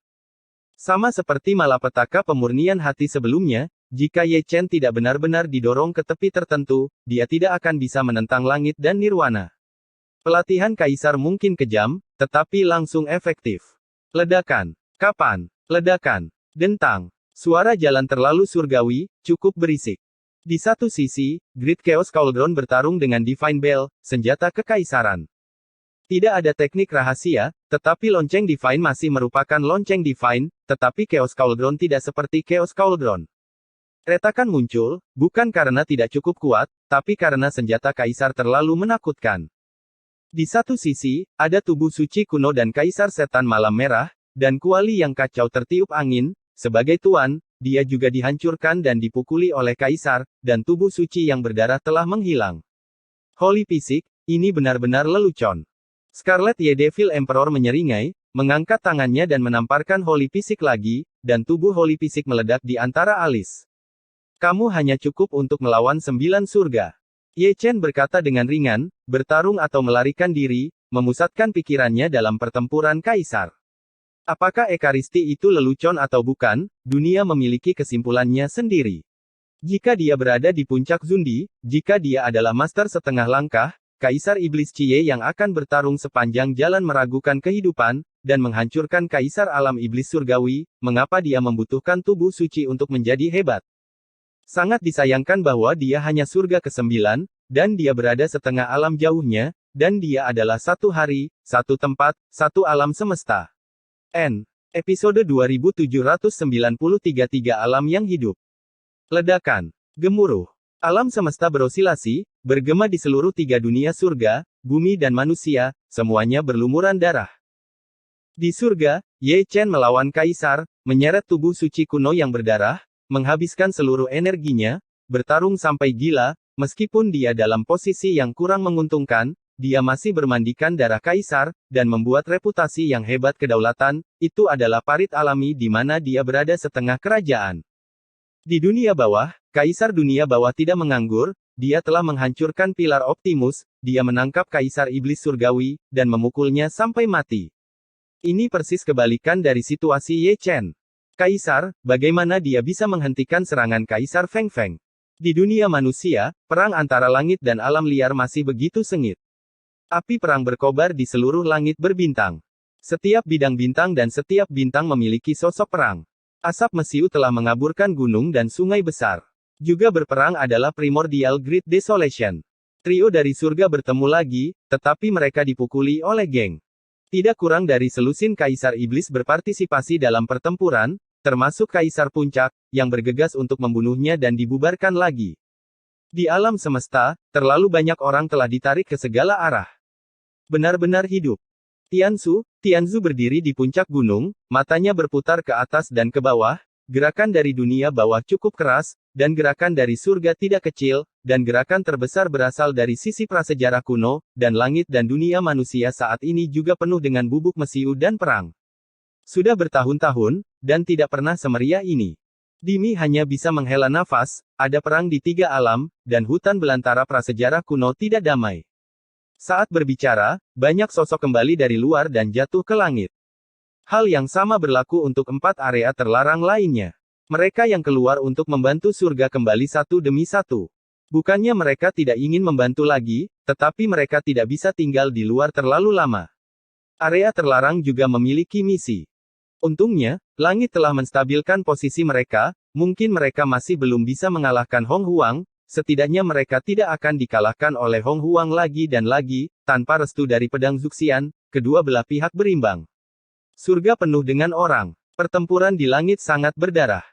Speaker 2: Sama seperti malapetaka pemurnian hati sebelumnya, jika Ye Chen tidak benar-benar didorong ke tepi tertentu, dia tidak akan bisa menentang langit dan nirwana. Pelatihan Kaisar mungkin kejam, tetapi langsung efektif. Ledakan. Kapan? Ledakan. Dentang. Suara jalan terlalu surgawi, cukup berisik. Di satu sisi, Great Chaos Cauldron bertarung dengan Divine Bell, senjata kekaisaran. Tidak ada teknik rahasia, tetapi lonceng Divine masih merupakan lonceng Divine, tetapi Chaos Cauldron tidak seperti Chaos Cauldron. Retakan muncul, bukan karena tidak cukup kuat, tapi karena senjata kaisar terlalu menakutkan. Di satu sisi, ada tubuh suci kuno dan kaisar setan malam merah, dan kuali yang kacau tertiup angin. Sebagai tuan, dia juga dihancurkan dan dipukuli oleh kaisar, dan tubuh suci yang berdarah telah menghilang. Holy Physique, ini benar-benar lelucon. Scarlet Ye Devil Emperor menyeringai, mengangkat tangannya dan menamparkan Holy Physique lagi, dan tubuh Holy Physique meledak di antara alis. Kamu hanya cukup untuk melawan 9 surga. Ye Chen berkata dengan ringan, bertarung atau melarikan diri, memusatkan pikirannya dalam pertempuran kaisar. Apakah Ekaristi itu lelucon atau bukan, dunia memiliki kesimpulannya sendiri. Jika dia berada di puncak Zundi, jika dia adalah master setengah langkah, Kaisar Iblis Cie yang akan bertarung sepanjang jalan meragukan kehidupan, dan menghancurkan Kaisar Alam Iblis Surgawi, mengapa dia membutuhkan tubuh suci untuk menjadi hebat? Sangat disayangkan bahwa dia hanya surga ke-9, dan dia berada setengah alam jauhnya, dan dia adalah satu hari, satu tempat, satu alam semesta. Episode 2793 Tiga Alam yang Hidup. Ledakan. Gemuruh. Alam semesta berosilasi, bergema di seluruh 3 dunia surga, bumi dan manusia, semuanya berlumuran darah. Di surga, Ye Chen melawan Kaisar, menyeret tubuh suci kuno yang berdarah, menghabiskan seluruh energinya, bertarung sampai gila, meskipun dia dalam posisi yang kurang menguntungkan, dia masih bermandikan darah kaisar, dan membuat reputasi yang hebat kedaulatan, itu adalah parit alami di mana dia berada setengah kerajaan. Di dunia bawah, Kaisar dunia bawah tidak menganggur, dia telah menghancurkan pilar Optimus, dia menangkap Kaisar Iblis Surgawi, dan memukulnya sampai mati. Ini persis kebalikan dari situasi Ye Chen. Kaisar, bagaimana dia bisa menghentikan serangan Kaisar Feng Feng? Di dunia manusia, perang antara langit dan alam liar masih begitu sengit. Api perang berkobar di seluruh langit berbintang. Setiap bidang bintang dan setiap bintang memiliki sosok perang. Asap mesiu telah mengaburkan gunung dan sungai besar. Juga berperang adalah Primordial Great Desolation. Trio dari surga bertemu lagi, tetapi mereka dipukuli oleh geng. Tidak kurang dari selusin Kaisar Iblis berpartisipasi dalam pertempuran, termasuk Kaisar Puncak, yang bergegas untuk membunuhnya dan dibubarkan lagi. Di alam semesta, terlalu banyak orang telah ditarik ke segala arah. Benar-benar hidup. Tianzu berdiri di puncak gunung, matanya berputar ke atas dan ke bawah, gerakan dari dunia bawah cukup keras, dan gerakan dari surga tidak kecil, dan gerakan terbesar berasal dari sisi prasejarah kuno, dan langit dan dunia manusia saat ini juga penuh dengan bubuk mesiu dan perang. Sudah bertahun-tahun, dan tidak pernah semeriah ini. Dimi hanya bisa menghela nafas, ada perang di 3 alam, dan hutan belantara prasejarah kuno tidak damai. Saat berbicara, banyak sosok kembali dari luar dan jatuh ke langit. Hal yang sama berlaku untuk 4 area terlarang lainnya. Mereka yang keluar untuk membantu surga kembali satu demi satu. Bukannya mereka tidak ingin membantu lagi, tetapi mereka tidak bisa tinggal di luar terlalu lama. Area terlarang juga memiliki misi. Untungnya, langit telah menstabilkan posisi mereka, mungkin mereka masih belum bisa mengalahkan Hong Huang, setidaknya mereka tidak akan dikalahkan oleh Hong Huang lagi dan lagi, tanpa restu dari pedang Zuxian, kedua belah pihak berimbang. Surga penuh dengan orang. Pertempuran di langit sangat berdarah.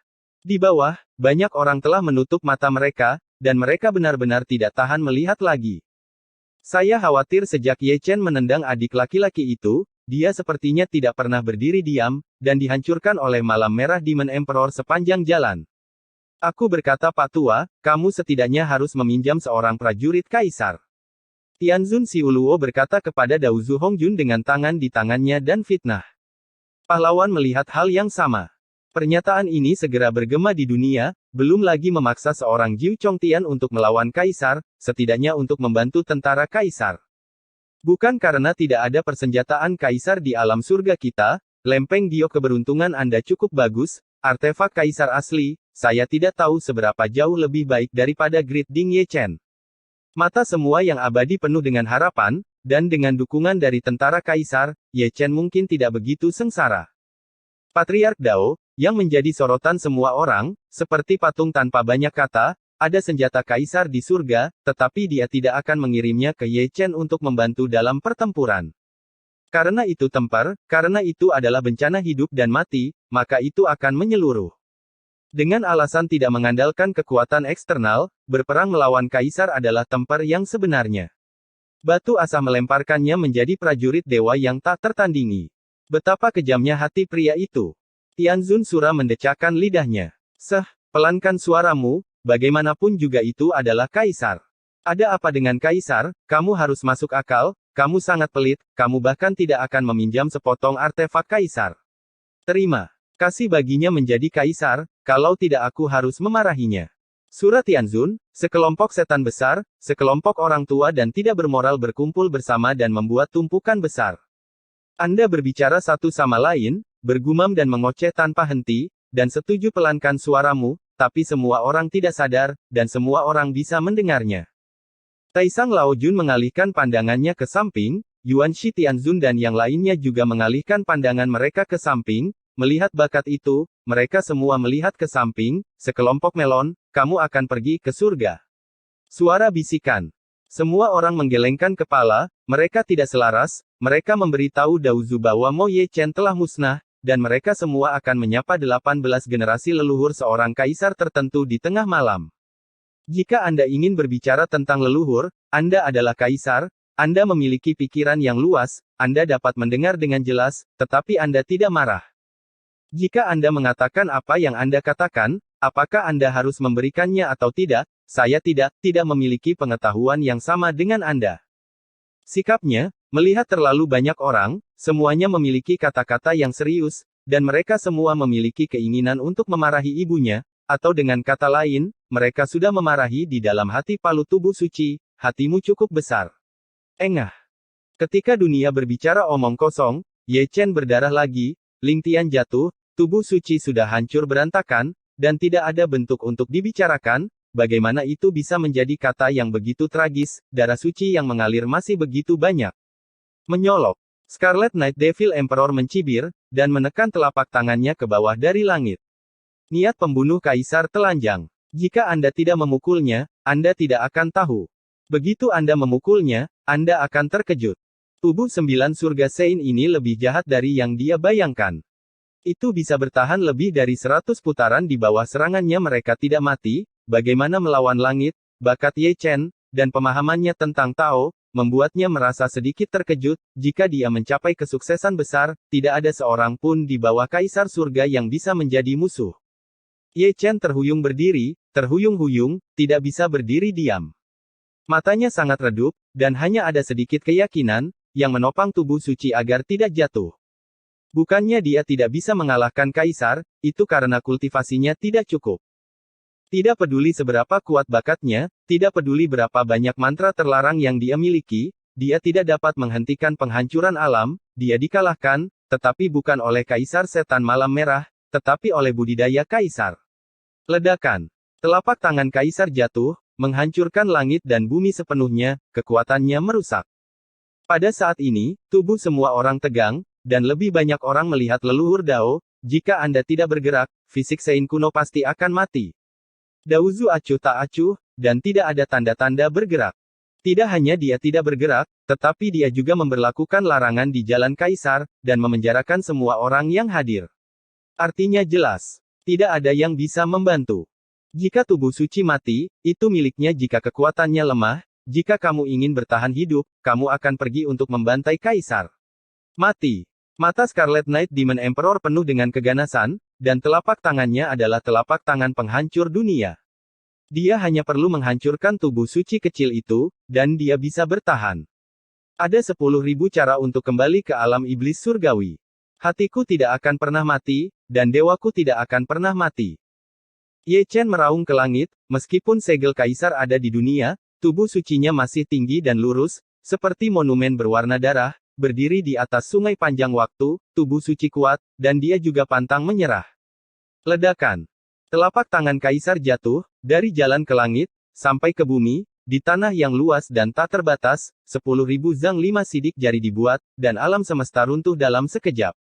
Speaker 2: Di bawah, banyak orang telah menutup mata mereka, dan mereka benar-benar tidak tahan melihat lagi. Saya khawatir sejak Ye Chen menendang adik laki-laki itu, dia sepertinya tidak pernah berdiri diam, dan dihancurkan oleh malam merah Demon Emperor sepanjang jalan. Aku berkata Pak Tua, kamu setidaknya harus meminjam seorang prajurit kaisar. Tianzun Xiuluo berkata kepada Daozu Hongjun dengan tangan di tangannya dan fitnah. Pahlawan melihat hal yang sama. Pernyataan ini segera bergema di dunia, belum lagi memaksa seorang Jiu Chongtian untuk melawan kaisar, setidaknya untuk membantu tentara kaisar. Bukan karena tidak ada persenjataan kaisar di alam surga kita, lempeng giok keberuntungan Anda cukup bagus, artefak kaisar asli, saya tidak tahu seberapa jauh lebih baik daripada Great Ding Ye Chen. Mata semua yang abadi penuh dengan harapan, dan dengan dukungan dari tentara kaisar, Ye Chen mungkin tidak begitu sengsara. Patriark Dao, yang menjadi sorotan semua orang, seperti patung tanpa banyak kata, ada senjata kaisar di surga, tetapi dia tidak akan mengirimnya ke Ye Chen untuk membantu dalam pertempuran. Karena itu tempar, karena itu adalah bencana hidup dan mati, maka itu akan menyeluruh. Dengan alasan tidak mengandalkan kekuatan eksternal, berperang melawan kaisar adalah tempar yang sebenarnya. Batu Asa melemparkannya menjadi prajurit dewa yang tak tertandingi. Betapa kejamnya hati pria itu. Tianzun Sura mendecakkan lidahnya. Pelankan suaramu, bagaimanapun juga itu adalah kaisar. Ada apa dengan kaisar, kamu harus masuk akal, kamu sangat pelit, kamu bahkan tidak akan meminjam sepotong artefak kaisar. Terima kasih baginya menjadi kaisar, kalau tidak aku harus memarahinya. Sura Tianzun, sekelompok setan besar, sekelompok orang tua dan tidak bermoral berkumpul bersama dan membuat tumpukan besar. Anda berbicara satu sama lain, bergumam dan mengoceh tanpa henti, dan setuju pelankan suaramu, tapi semua orang tidak sadar, dan semua orang bisa mendengarnya. Taisang Laojun mengalihkan pandangannya ke samping, Yuan Shi Tianzun dan yang lainnya juga mengalihkan pandangan mereka ke samping, melihat bakat itu, mereka semua melihat ke samping, sekelompok melon, kamu akan pergi ke surga. Suara bisikan. Semua orang menggelengkan kepala, mereka tidak selaras, mereka memberitahu Daozu bahwa Mo Ye Chen telah musnah, dan mereka semua akan menyapa 18 generasi leluhur seorang kaisar tertentu di tengah malam. Jika Anda ingin berbicara tentang leluhur, Anda adalah kaisar, Anda memiliki pikiran yang luas, Anda dapat mendengar dengan jelas, tetapi Anda tidak marah. Jika Anda mengatakan apa yang Anda katakan, apakah Anda harus memberikannya atau tidak, saya tidak memiliki pengetahuan yang sama dengan Anda. Sikapnya, melihat terlalu banyak orang, semuanya memiliki kata-kata yang serius, dan mereka semua memiliki keinginan untuk memarahi ibunya, atau dengan kata lain, mereka sudah memarahi di dalam hati palu tubuh suci, hatimu cukup besar. Engah. Ketika dunia berbicara omong kosong, Ye Chen berdarah lagi, Ling Tian jatuh, tubuh suci sudah hancur berantakan, dan tidak ada bentuk untuk dibicarakan, bagaimana itu bisa menjadi kata yang begitu tragis, darah suci yang mengalir masih begitu banyak. Menyolok. Scarlet Knight Devil Emperor mencibir, dan menekan telapak tangannya ke bawah dari langit. Niat pembunuh kaisar telanjang. Jika Anda tidak memukulnya, Anda tidak akan tahu. Begitu Anda memukulnya, Anda akan terkejut. Tubuh 9 surga Sein ini lebih jahat dari yang dia bayangkan. Itu bisa bertahan lebih dari 100 putaran di bawah serangannya mereka tidak mati, bagaimana melawan langit, bakat Ye Chen, dan pemahamannya tentang Tao, membuatnya merasa sedikit terkejut, jika dia mencapai kesuksesan besar, tidak ada seorang pun di bawah Kaisar Surga yang bisa menjadi musuh. Ye Chen terhuyung berdiri, terhuyung-huyung, tidak bisa berdiri diam. Matanya sangat redup, dan hanya ada sedikit keyakinan, yang menopang tubuh suci agar tidak jatuh. Bukannya dia tidak bisa mengalahkan kaisar, itu karena kultivasinya tidak cukup. Tidak peduli seberapa kuat bakatnya, tidak peduli berapa banyak mantra terlarang yang dia miliki, dia tidak dapat menghentikan penghancuran alam, dia dikalahkan, tetapi bukan oleh Kaisar Setan Malam Merah, tetapi oleh budidaya kaisar. Ledakan. Telapak tangan kaisar jatuh, menghancurkan langit dan bumi sepenuhnya, kekuatannya merusak. Pada saat ini, tubuh semua orang tegang, dan lebih banyak orang melihat leluhur Dao, jika Anda tidak bergerak, fisik Sein kuno pasti akan mati. Daozu acuh tak acuh, dan tidak ada tanda-tanda bergerak. Tidak hanya dia tidak bergerak, tetapi dia juga memberlakukan larangan di jalan Kaisar, dan memenjarakan semua orang yang hadir. Artinya jelas, tidak ada yang bisa membantu. Jika tubuh suci mati, itu miliknya jika kekuatannya lemah. Jika kamu ingin bertahan hidup, kamu akan pergi untuk membantai Kaisar. Mati. Mata Scarlet Knight Demon Emperor penuh dengan keganasan, dan telapak tangannya adalah telapak tangan penghancur dunia. Dia hanya perlu menghancurkan tubuh suci kecil itu, dan dia bisa bertahan. Ada 10.000 cara untuk kembali ke alam iblis surgawi. Hatiku tidak akan pernah mati, dan dewaku tidak akan pernah mati. Ye Chen meraung ke langit, meskipun segel Kaisar ada di dunia, tubuh sucinya masih tinggi dan lurus, seperti monumen berwarna darah, berdiri di atas sungai panjang waktu, tubuh suci kuat, dan dia juga pantang menyerah. Ledakan. Telapak tangan Kaisar jatuh, dari jalan ke langit, sampai ke bumi, di tanah yang luas dan tak terbatas, 10.000 zang 5 sidik jari dibuat, dan alam semesta runtuh dalam sekejap.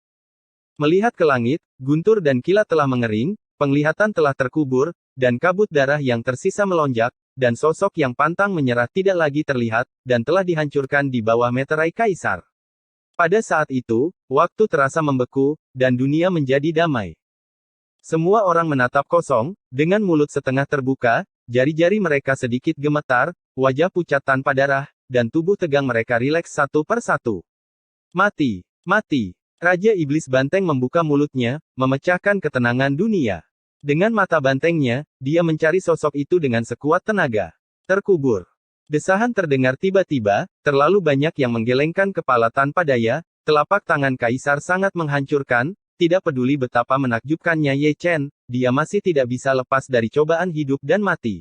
Speaker 2: Melihat ke langit, guntur dan kilat telah mengering, penglihatan telah terkubur, dan kabut darah yang tersisa melonjak, dan sosok yang pantang menyerah tidak lagi terlihat, dan telah dihancurkan di bawah meterai Kaisar. Pada saat itu, waktu terasa membeku, dan dunia menjadi damai. Semua orang menatap kosong, dengan mulut setengah terbuka, jari-jari mereka sedikit gemetar, wajah pucat tanpa darah, dan tubuh tegang mereka rileks satu per satu. Mati, mati. Raja Iblis Banteng membuka mulutnya, memecahkan ketenangan dunia. Dengan mata bantengnya, dia mencari sosok itu dengan sekuat tenaga. Terkubur. Desahan terdengar tiba-tiba, terlalu banyak yang menggelengkan kepala tanpa daya, telapak tangan Kaisar sangat menghancurkan, tidak peduli betapa menakjubkannya Ye Chen, dia masih tidak bisa lepas dari cobaan hidup dan mati.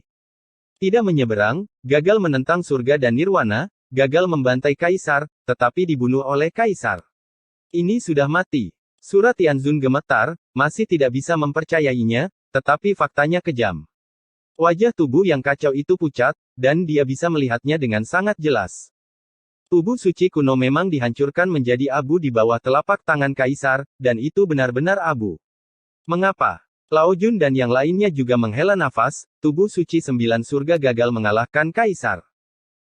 Speaker 2: Tidak menyeberang, gagal menentang surga dan nirwana, gagal membantai Kaisar, tetapi dibunuh oleh Kaisar. Ini sudah mati. Surat Tianzun gemetar, masih tidak bisa mempercayainya, tetapi faktanya kejam. Wajah tubuh yang kacau itu pucat, dan dia bisa melihatnya dengan sangat jelas. Tubuh suci kuno memang dihancurkan menjadi abu di bawah telapak tangan Kaisar, dan itu benar-benar abu. Mengapa? Lao Jun dan yang lainnya juga menghela nafas, tubuh suci 9 surga gagal mengalahkan Kaisar.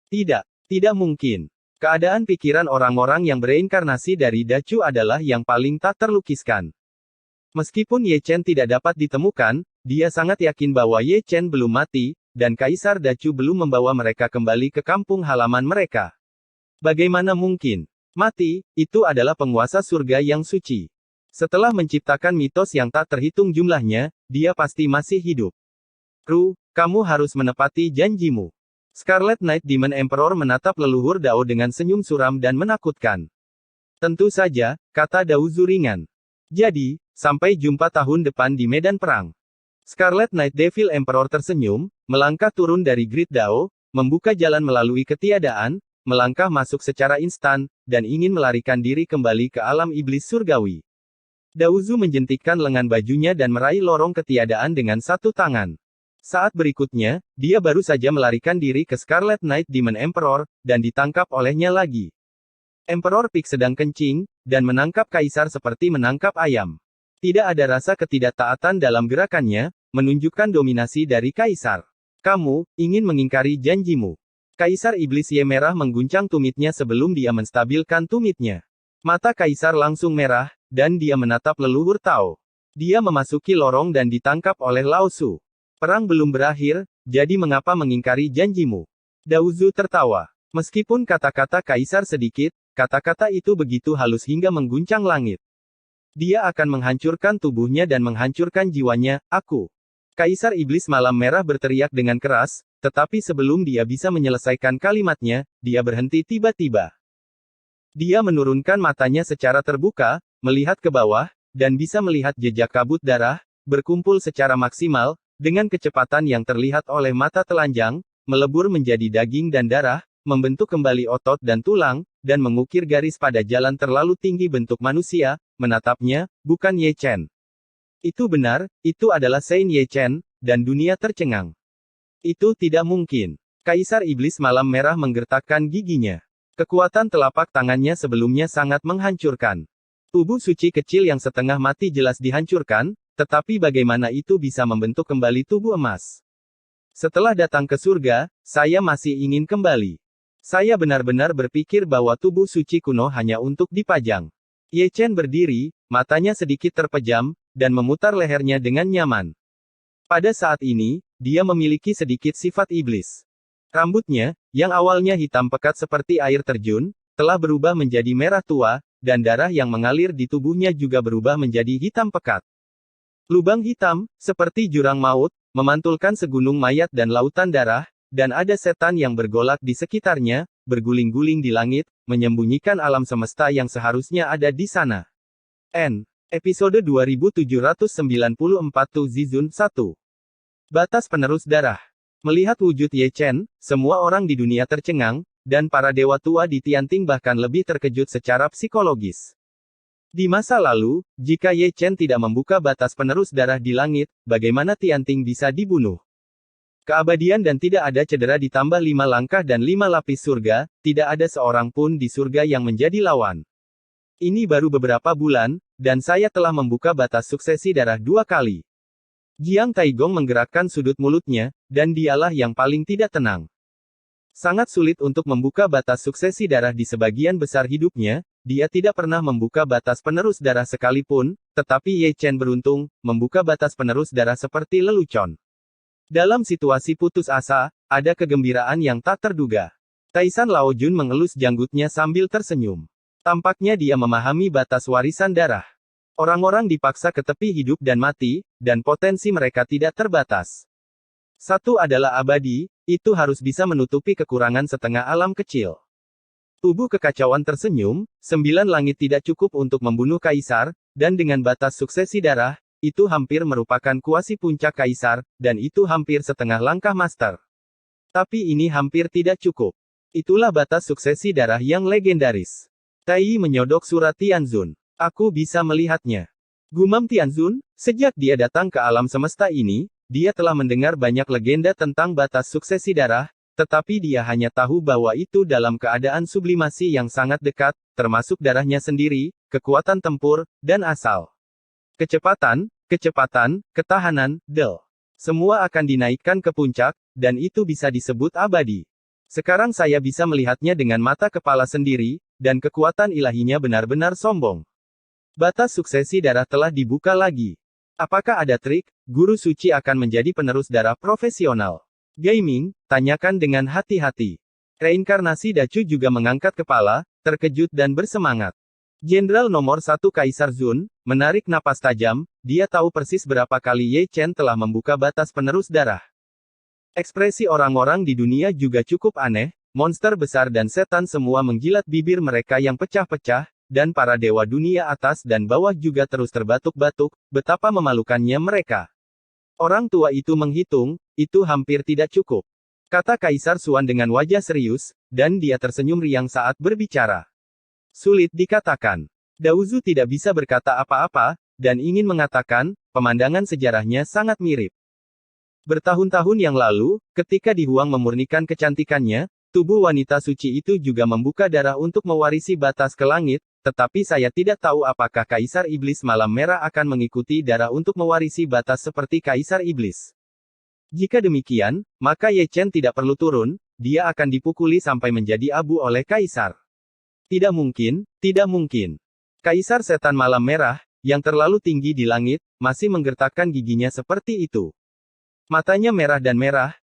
Speaker 2: Tidak, tidak mungkin. Keadaan pikiran orang-orang yang bereinkarnasi dari Dacu adalah yang paling tak terlukiskan. Meskipun Ye Chen tidak dapat ditemukan, dia sangat yakin bahwa Ye Chen belum mati, dan Kaisar Dacu belum membawa mereka kembali ke kampung halaman mereka. Bagaimana mungkin? Mati, itu adalah penguasa surga yang suci. Setelah menciptakan mitos yang tak terhitung jumlahnya, dia pasti masih hidup. Ru, kamu harus menepati janjimu. Scarlet Knight Demon Emperor menatap leluhur Dao dengan senyum suram dan menakutkan. Tentu saja, kata Daozu ringan. Jadi, sampai jumpa tahun depan di medan perang. Scarlet Knight Devil Emperor tersenyum, melangkah turun dari Grid Dao, membuka jalan melalui ketiadaan, melangkah masuk secara instan, dan ingin melarikan diri kembali ke alam iblis surgawi. Daozu menjentikkan lengan bajunya dan meraih lorong ketiadaan dengan satu tangan. Saat berikutnya, dia baru saja melarikan diri ke Scarlet Knight Demon Emperor, dan ditangkap olehnya lagi. Emperor Pig sedang kencing, dan menangkap Kaisar seperti menangkap ayam. Tidak ada rasa ketidaktaatan dalam gerakannya, menunjukkan dominasi dari Kaisar. Kamu ingin mengingkari janjimu. Kaisar Iblis Ye merah mengguncang tumitnya sebelum dia menstabilkan tumitnya. Mata Kaisar langsung merah, dan dia menatap leluhur Tao. Dia memasuki lorong dan ditangkap oleh Lao Su. Perang belum berakhir, jadi mengapa mengingkari janjimu? Daozu tertawa. Meskipun kata-kata Kaisar sedikit, kata-kata itu begitu halus hingga mengguncang langit. Dia akan menghancurkan tubuhnya dan menghancurkan jiwanya, aku. Kaisar Iblis Malam Merah berteriak dengan keras, tetapi sebelum dia bisa menyelesaikan kalimatnya, dia berhenti tiba-tiba. Dia menurunkan matanya secara terbuka, melihat ke bawah, dan bisa melihat jejak kabut darah, berkumpul secara maksimal, dengan kecepatan yang terlihat oleh mata telanjang, melebur menjadi daging dan darah, membentuk kembali otot dan tulang, dan mengukir garis pada jalan terlalu tinggi bentuk manusia, menatapnya, bukan Ye Chen. Itu benar, itu adalah Saint Ye Chen, dan dunia tercengang. Itu tidak mungkin. Kaisar Iblis Malam Merah menggertakkan giginya. Kekuatan telapak tangannya sebelumnya sangat menghancurkan. Tubuh suci kecil yang setengah mati jelas dihancurkan, tetapi bagaimana itu bisa membentuk kembali tubuh emas? Setelah datang ke surga, saya masih ingin kembali. Saya benar-benar berpikir bahwa tubuh suci kuno hanya untuk dipajang. Ye Chen berdiri, matanya sedikit terpejam, dan memutar lehernya dengan nyaman. Pada saat ini, dia memiliki sedikit sifat iblis. Rambutnya, yang awalnya hitam pekat seperti air terjun, telah berubah menjadi merah tua, dan darah yang mengalir di tubuhnya juga berubah menjadi hitam pekat. Lubang hitam, seperti jurang maut, memantulkan segunung mayat dan lautan darah, dan ada setan yang bergolak di sekitarnya, berguling-guling di langit, menyembunyikan alam semesta yang seharusnya ada di sana. Episode 2794 Tu Zizun 1. Batas penerus darah. Melihat wujud Ye Chen, semua orang di dunia tercengang, dan para dewa tua di Tianting bahkan lebih terkejut secara psikologis. Di masa lalu, jika Ye Chen tidak membuka batas penerus darah di langit, bagaimana Tianting bisa dibunuh? Keabadian dan tidak ada cedera ditambah 5 langkah dan 5 lapis surga, tidak ada seorang pun di surga yang menjadi lawan. Ini baru beberapa bulan, dan saya telah membuka batas suksesi darah 2 kali. Jiang Taigong menggerakkan sudut mulutnya, dan dialah yang paling tidak tenang. Sangat sulit untuk membuka batas suksesi darah di sebagian besar hidupnya, dia tidak pernah membuka batas penerus darah sekalipun, tetapi Ye Chen beruntung, membuka batas penerus darah seperti lelucon. Dalam situasi putus asa, ada kegembiraan yang tak terduga. Taisan Lao Jun mengelus janggutnya sambil tersenyum. Tampaknya dia memahami batas warisan darah. Orang-orang dipaksa ke tepi hidup dan mati, dan potensi mereka tidak terbatas. Satu adalah abadi, itu harus bisa menutupi kekurangan setengah alam kecil. Tubuh kekacauan tersenyum, 9 langit tidak cukup untuk membunuh kaisar, dan dengan batas suksesi darah, itu hampir merupakan kuasi puncak kaisar, dan itu hampir setengah langkah master. Tapi ini hampir tidak cukup. Itulah batas suksesi darah yang legendaris. Tai menyodok surat Tianzun. Aku bisa melihatnya. Gumam Tianzun, sejak dia datang ke alam semesta ini, dia telah mendengar banyak legenda tentang batas suksesi darah, tetapi dia hanya tahu bahwa itu dalam keadaan sublimasi yang sangat dekat, termasuk darahnya sendiri, kekuatan tempur, dan asal. Kecepatan, ketahanan, semua akan dinaikkan ke puncak, dan itu bisa disebut abadi. Sekarang saya bisa melihatnya dengan mata kepala sendiri, dan kekuatan ilahinya benar-benar sombong. Batas suksesi darah telah dibuka lagi. Apakah ada trik, guru suci akan menjadi penerus darah profesional? Gaming, tanyakan dengan hati-hati. Reinkarnasi Dacu juga mengangkat kepala, terkejut dan bersemangat. Jenderal nomor 1 Kaisar Zun, menarik napas tajam, dia tahu persis berapa kali Ye Chen telah membuka batas penerus darah. Ekspresi orang-orang di dunia juga cukup aneh, monster besar dan setan semua mengjilat bibir mereka yang pecah-pecah, dan para dewa dunia atas dan bawah juga terus terbatuk-batuk, betapa memalukannya mereka. Orang tua itu menghitung, itu hampir tidak cukup. Kata Kaisar Xuan dengan wajah serius, dan dia tersenyum riang saat berbicara. Sulit dikatakan. Daozu tidak bisa berkata apa-apa, dan ingin mengatakan, pemandangan sejarahnya sangat mirip. Bertahun-tahun yang lalu, ketika Di Huang memurnikan kecantikannya, tubuh wanita suci itu juga membuka darah untuk mewarisi batas ke langit, tetapi saya tidak tahu apakah Kaisar Iblis Malam Merah akan mengikuti darah untuk mewarisi batas seperti Kaisar Iblis. Jika demikian, maka Ye Chen tidak perlu turun, dia akan dipukuli sampai menjadi abu oleh Kaisar. Tidak mungkin, tidak mungkin. Kaisar Setan Malam Merah, yang terlalu tinggi di langit, masih menggertakkan giginya seperti itu. Matanya merah,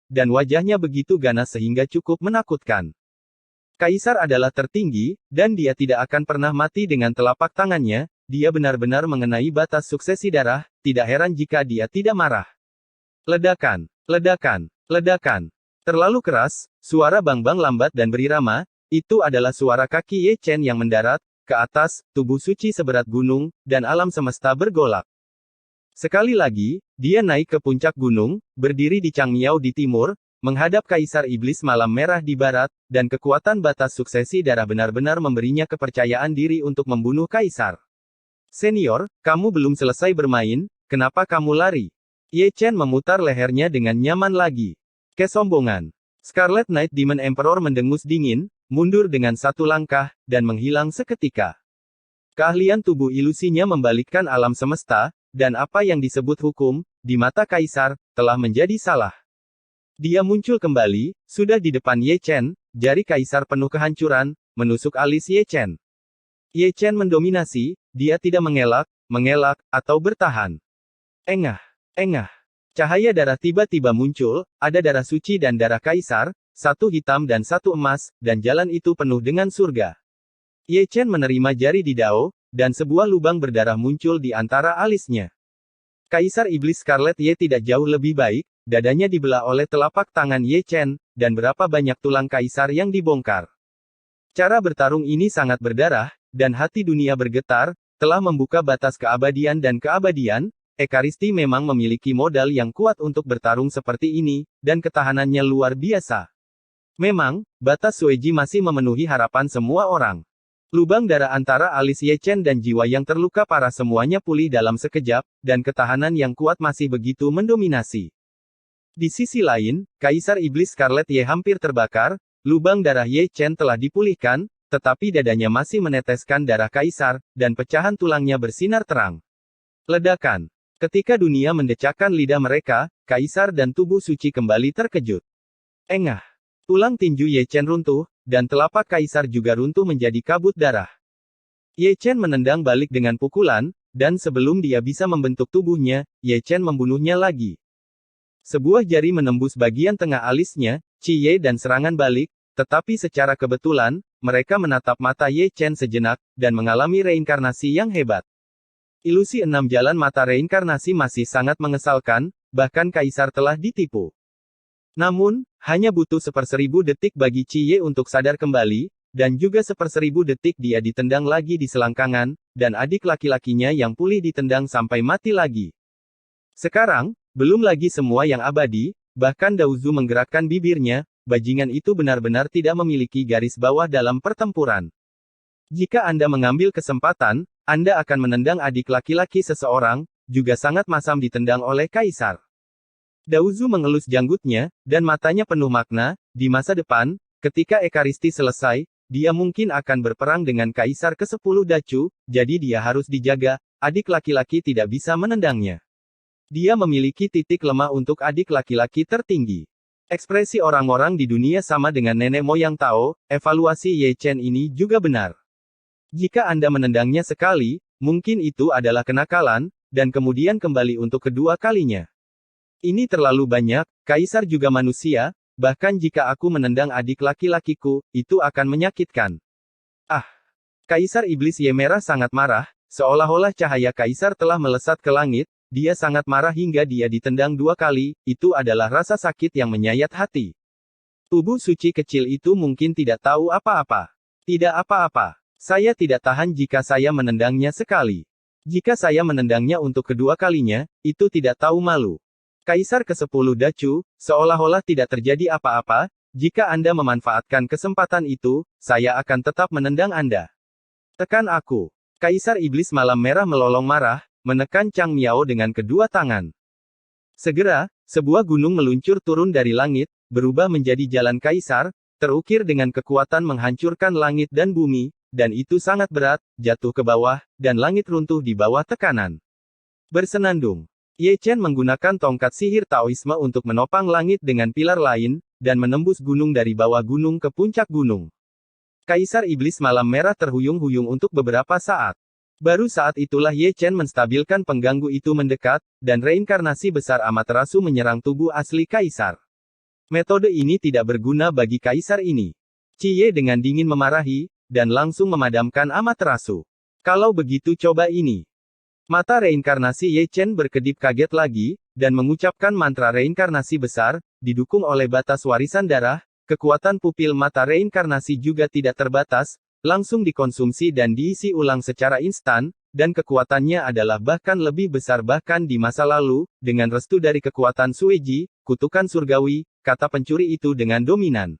Speaker 2: dan wajahnya begitu ganas sehingga cukup menakutkan. Kaisar adalah tertinggi, dan dia tidak akan pernah mati dengan telapak tangannya, dia benar-benar mengenai batas suksesi darah, tidak heran jika dia tidak marah. Ledakan, ledakan, ledakan. Terlalu keras, suara bang-bang lambat dan berirama. Itu adalah suara kaki Ye Chen yang mendarat, ke atas, tubuh suci seberat gunung, dan alam semesta bergolak. Sekali lagi, dia naik ke puncak gunung, berdiri di Changmiao di timur, menghadap Kaisar Iblis Malam Merah di barat, dan kekuatan batas suksesi darah benar-benar memberinya kepercayaan diri untuk membunuh Kaisar. Senior, kamu belum selesai bermain, kenapa kamu lari? Ye Chen memutar lehernya dengan nyaman lagi. Kesombongan. Scarlet Knight Demon Emperor mendengus dingin, mundur dengan satu langkah, dan menghilang seketika. Keahlian tubuh ilusinya membalikkan alam semesta, dan apa yang disebut hukum, di mata Kaisar, telah menjadi salah. Dia muncul kembali, sudah di depan Ye Chen, jari kaisar penuh kehancuran, menusuk alis Ye Chen. Ye Chen mendominasi, dia tidak mengelak, atau bertahan. Engah, engah. Cahaya darah tiba-tiba muncul, ada darah suci dan darah kaisar, satu hitam dan satu emas, dan jalan itu penuh dengan surga. Ye Chen menerima jari di Dao, dan sebuah lubang berdarah muncul di antara alisnya. Kaisar Iblis Scarlet Ye tidak jauh lebih baik, dadanya dibelah oleh telapak tangan Ye Chen, dan berapa banyak tulang kaisar yang dibongkar. Cara bertarung ini sangat berdarah, dan hati dunia bergetar, telah membuka batas keabadian dan keabadian. Ekaristi memang memiliki modal yang kuat untuk bertarung seperti ini, dan ketahanannya luar biasa. Memang, batas Sueji masih memenuhi harapan semua orang. Lubang darah antara alis Ye Chen dan jiwa yang terluka parah semuanya pulih dalam sekejap, dan ketahanan yang kuat masih begitu mendominasi. Di sisi lain, Kaisar Iblis Scarlet Ye hampir terbakar, lubang darah Ye Chen telah dipulihkan, tetapi dadanya masih meneteskan darah kaisar, dan pecahan tulangnya bersinar terang. Ledakan. Ketika dunia mendecakkan lidah mereka, kaisar dan tubuh suci kembali terkejut. Engah. Tulang tinju Ye Chen runtuh, dan telapak kaisar juga runtuh menjadi kabut darah. Ye Chen menendang balik dengan pukulan, dan sebelum dia bisa membentuk tubuhnya, Ye Chen membunuhnya lagi. Sebuah jari menembus bagian tengah alisnya, Qi Ye dan serangan balik, tetapi secara kebetulan, mereka menatap mata Ye Chen sejenak, dan mengalami reinkarnasi yang hebat. Ilusi 6 jalan mata reinkarnasi masih sangat mengesalkan, bahkan kaisar telah ditipu. Namun, hanya butuh 1/1000 detik bagi Qi Ye untuk sadar kembali, dan juga 1/1000 detik dia ditendang lagi di selangkangan, dan adik laki-lakinya yang pulih ditendang sampai mati lagi. Sekarang, belum lagi semua yang abadi, bahkan Daozu menggerakkan bibirnya, bajingan itu benar-benar tidak memiliki garis bawah dalam pertempuran. Jika Anda mengambil kesempatan, Anda akan menendang adik laki-laki seseorang, juga sangat masam ditendang oleh kaisar. Daozu mengelus janggutnya, dan matanya penuh makna. Di masa depan, ketika Ekaristi selesai, dia mungkin akan berperang dengan kaisar ke-10 Dacu, jadi dia harus dijaga, adik laki-laki tidak bisa menendangnya. Dia memiliki titik lemah untuk adik laki-laki tertinggi. Ekspresi orang-orang di dunia sama dengan nenek moyang Tao, evaluasi Ye Chen ini juga benar. Jika Anda menendangnya sekali, mungkin itu adalah kenakalan, dan kemudian kembali untuk kedua kalinya. Ini terlalu banyak, kaisar juga manusia, bahkan jika aku menendang adik laki-lakiku, itu akan menyakitkan. Ah! Kaisar Iblis Ye Merah sangat marah, seolah-olah cahaya kaisar telah melesat ke langit, dia sangat marah hingga dia ditendang 2 kali, itu adalah rasa sakit yang menyayat hati. Tubuh suci kecil itu mungkin tidak tahu apa-apa. Tidak apa-apa. Saya tidak tahan jika saya menendangnya sekali. Jika saya menendangnya untuk kedua kalinya, itu tidak tahu malu. Kaisar ke-10 Dacu, seolah-olah tidak terjadi apa-apa, jika Anda memanfaatkan kesempatan itu, saya akan tetap menendang Anda. Tekan aku. Kaisar Iblis Malam Merah melolong marah, menekan Chang Miao dengan kedua tangan. Segera, sebuah gunung meluncur turun dari langit, berubah menjadi jalan kaisar, terukir dengan kekuatan menghancurkan langit dan bumi, dan itu sangat berat, jatuh ke bawah, dan langit runtuh di bawah tekanan. Bersenandung. Ye Chen menggunakan tongkat sihir Taoisme untuk menopang langit dengan pilar lain, dan menembus gunung dari bawah gunung ke puncak gunung. Kaisar Iblis Malam Merah terhuyung-huyung untuk beberapa saat. Baru saat itulah Ye Chen menstabilkan pengganggu itu mendekat, dan reinkarnasi besar Amaterasu menyerang tubuh asli kaisar. Metode ini tidak berguna bagi kaisar ini. Qi Ye dengan dingin memarahi, dan langsung memadamkan Amaterasu. Kalau begitu coba ini. Mata reinkarnasi Ye Chen berkedip kaget lagi, dan mengucapkan mantra reinkarnasi besar, didukung oleh batas warisan darah, kekuatan pupil mata reinkarnasi juga tidak terbatas, langsung dikonsumsi dan diisi ulang secara instan, dan kekuatannya adalah bahkan lebih besar bahkan di masa lalu, dengan restu dari kekuatan Sueji, kutukan surgawi, kata pencuri itu dengan dominan.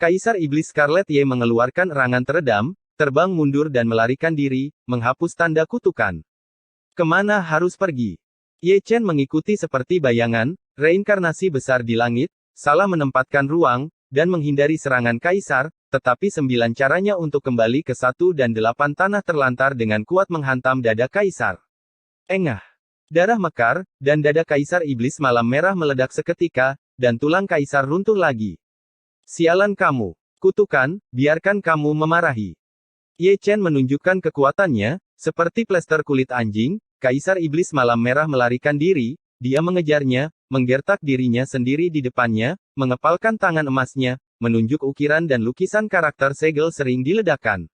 Speaker 2: Kaisar Iblis Scarlet Ye mengeluarkan erangan teredam, terbang mundur dan melarikan diri, menghapus tanda kutukan. Kemana harus pergi? Ye Chen mengikuti seperti bayangan, reinkarnasi besar di langit, salah menempatkan ruang, dan menghindari serangan kaisar, tetapi 9 caranya untuk kembali ke 1 dan 8 tanah terlantar dengan kuat menghantam dada kaisar. Engah. Darah mekar, dan dada Kaisar Iblis Malam Merah meledak seketika, dan tulang kaisar runtuh lagi. Sialan kamu. Kutukan, biarkan kamu memarahi. Ye Chen menunjukkan kekuatannya, seperti plester kulit anjing, Kaisar Iblis Malam Merah melarikan diri, dia mengejarnya, menggertak dirinya sendiri di depannya, mengepalkan tangan emasnya, menunjuk ukiran dan lukisan karakter segel sering diledakkan.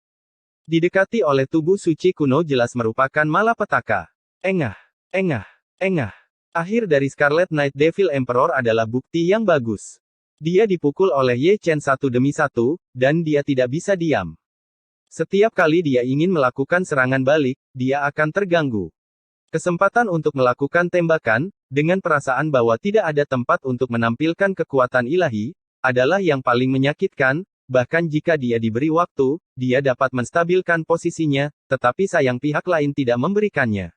Speaker 2: Didekati oleh tubuh suci kuno jelas merupakan malapetaka. Engah, engah, engah. Akhir dari Scarlet Knight Devil Emperor adalah bukti yang bagus. Dia dipukul oleh Ye Chen satu demi satu, dan dia tidak bisa diam. Setiap kali dia ingin melakukan serangan balik, dia akan terganggu. Kesempatan untuk melakukan tembakan, dengan perasaan bahwa tidak ada tempat untuk menampilkan kekuatan ilahi, adalah yang paling menyakitkan, bahkan jika dia diberi waktu, dia dapat menstabilkan posisinya, tetapi sayang pihak lain tidak memberikannya.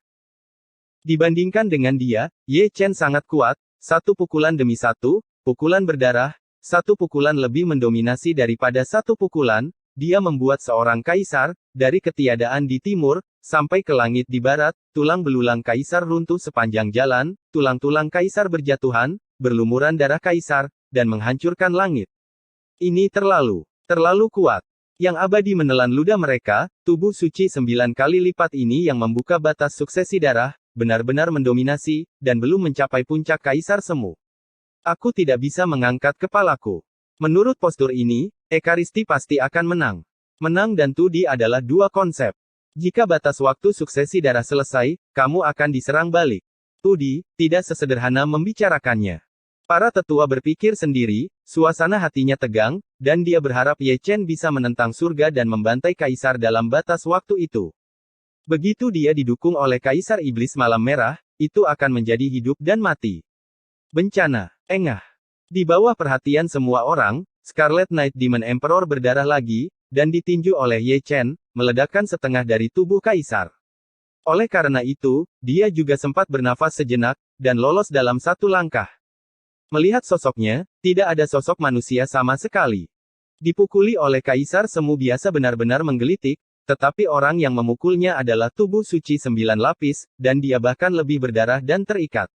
Speaker 2: Dibandingkan dengan dia, Ye Chen sangat kuat, satu pukulan demi satu, pukulan berdarah, satu pukulan lebih mendominasi daripada satu pukulan, dia membuat seorang kaisar, dari ketiadaan di timur, sampai ke langit di barat, tulang belulang kaisar runtuh sepanjang jalan, tulang-tulang kaisar berjatuhan, berlumuran darah kaisar, dan menghancurkan langit. Ini terlalu kuat. Yang abadi menelan ludah mereka, tubuh suci 9 kali lipat ini yang membuka batas suksesi darah, benar-benar mendominasi, dan belum mencapai puncak kaisar semu. Aku tidak bisa mengangkat kepalaku. Menurut postur ini, Ekaristi pasti akan menang. Menang dan tudi adalah dua konsep. Jika batas waktu suksesi darah selesai, kamu akan diserang balik. Tudi, tidak sesederhana membicarakannya. Para tetua berpikir sendiri, suasana hatinya tegang, dan dia berharap Ye Chen bisa menentang surga dan membantai kaisar dalam batas waktu itu. Begitu dia didukung oleh Kaisar Iblis Malam Merah, itu akan menjadi hidup dan mati. Bencana, engah. Di bawah perhatian semua orang, Scarlet Knight Demon Emperor berdarah lagi, dan ditinju oleh Ye Chen, meledakkan setengah dari tubuh kaisar. Oleh karena itu, dia juga sempat bernafas sejenak, dan lolos dalam satu langkah. Melihat sosoknya, tidak ada sosok manusia sama sekali. Dipukuli oleh kaisar semu biasa benar-benar menggelitik, tetapi orang yang memukulnya adalah tubuh suci 9 lapis, dan dia bahkan lebih berdarah dan terikat.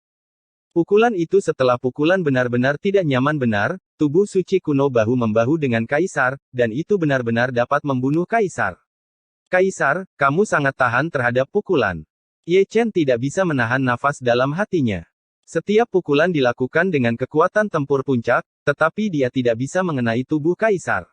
Speaker 2: Pukulan itu setelah pukulan benar-benar tidak nyaman benar, tubuh suci kuno bahu-membahu dengan kaisar, dan itu benar-benar dapat membunuh kaisar. Kaisar, kamu sangat tahan terhadap pukulan. Ye Chen tidak bisa menahan nafas dalam hatinya. Setiap pukulan dilakukan dengan kekuatan tempur puncak, tetapi dia tidak bisa mengenai tubuh kaisar.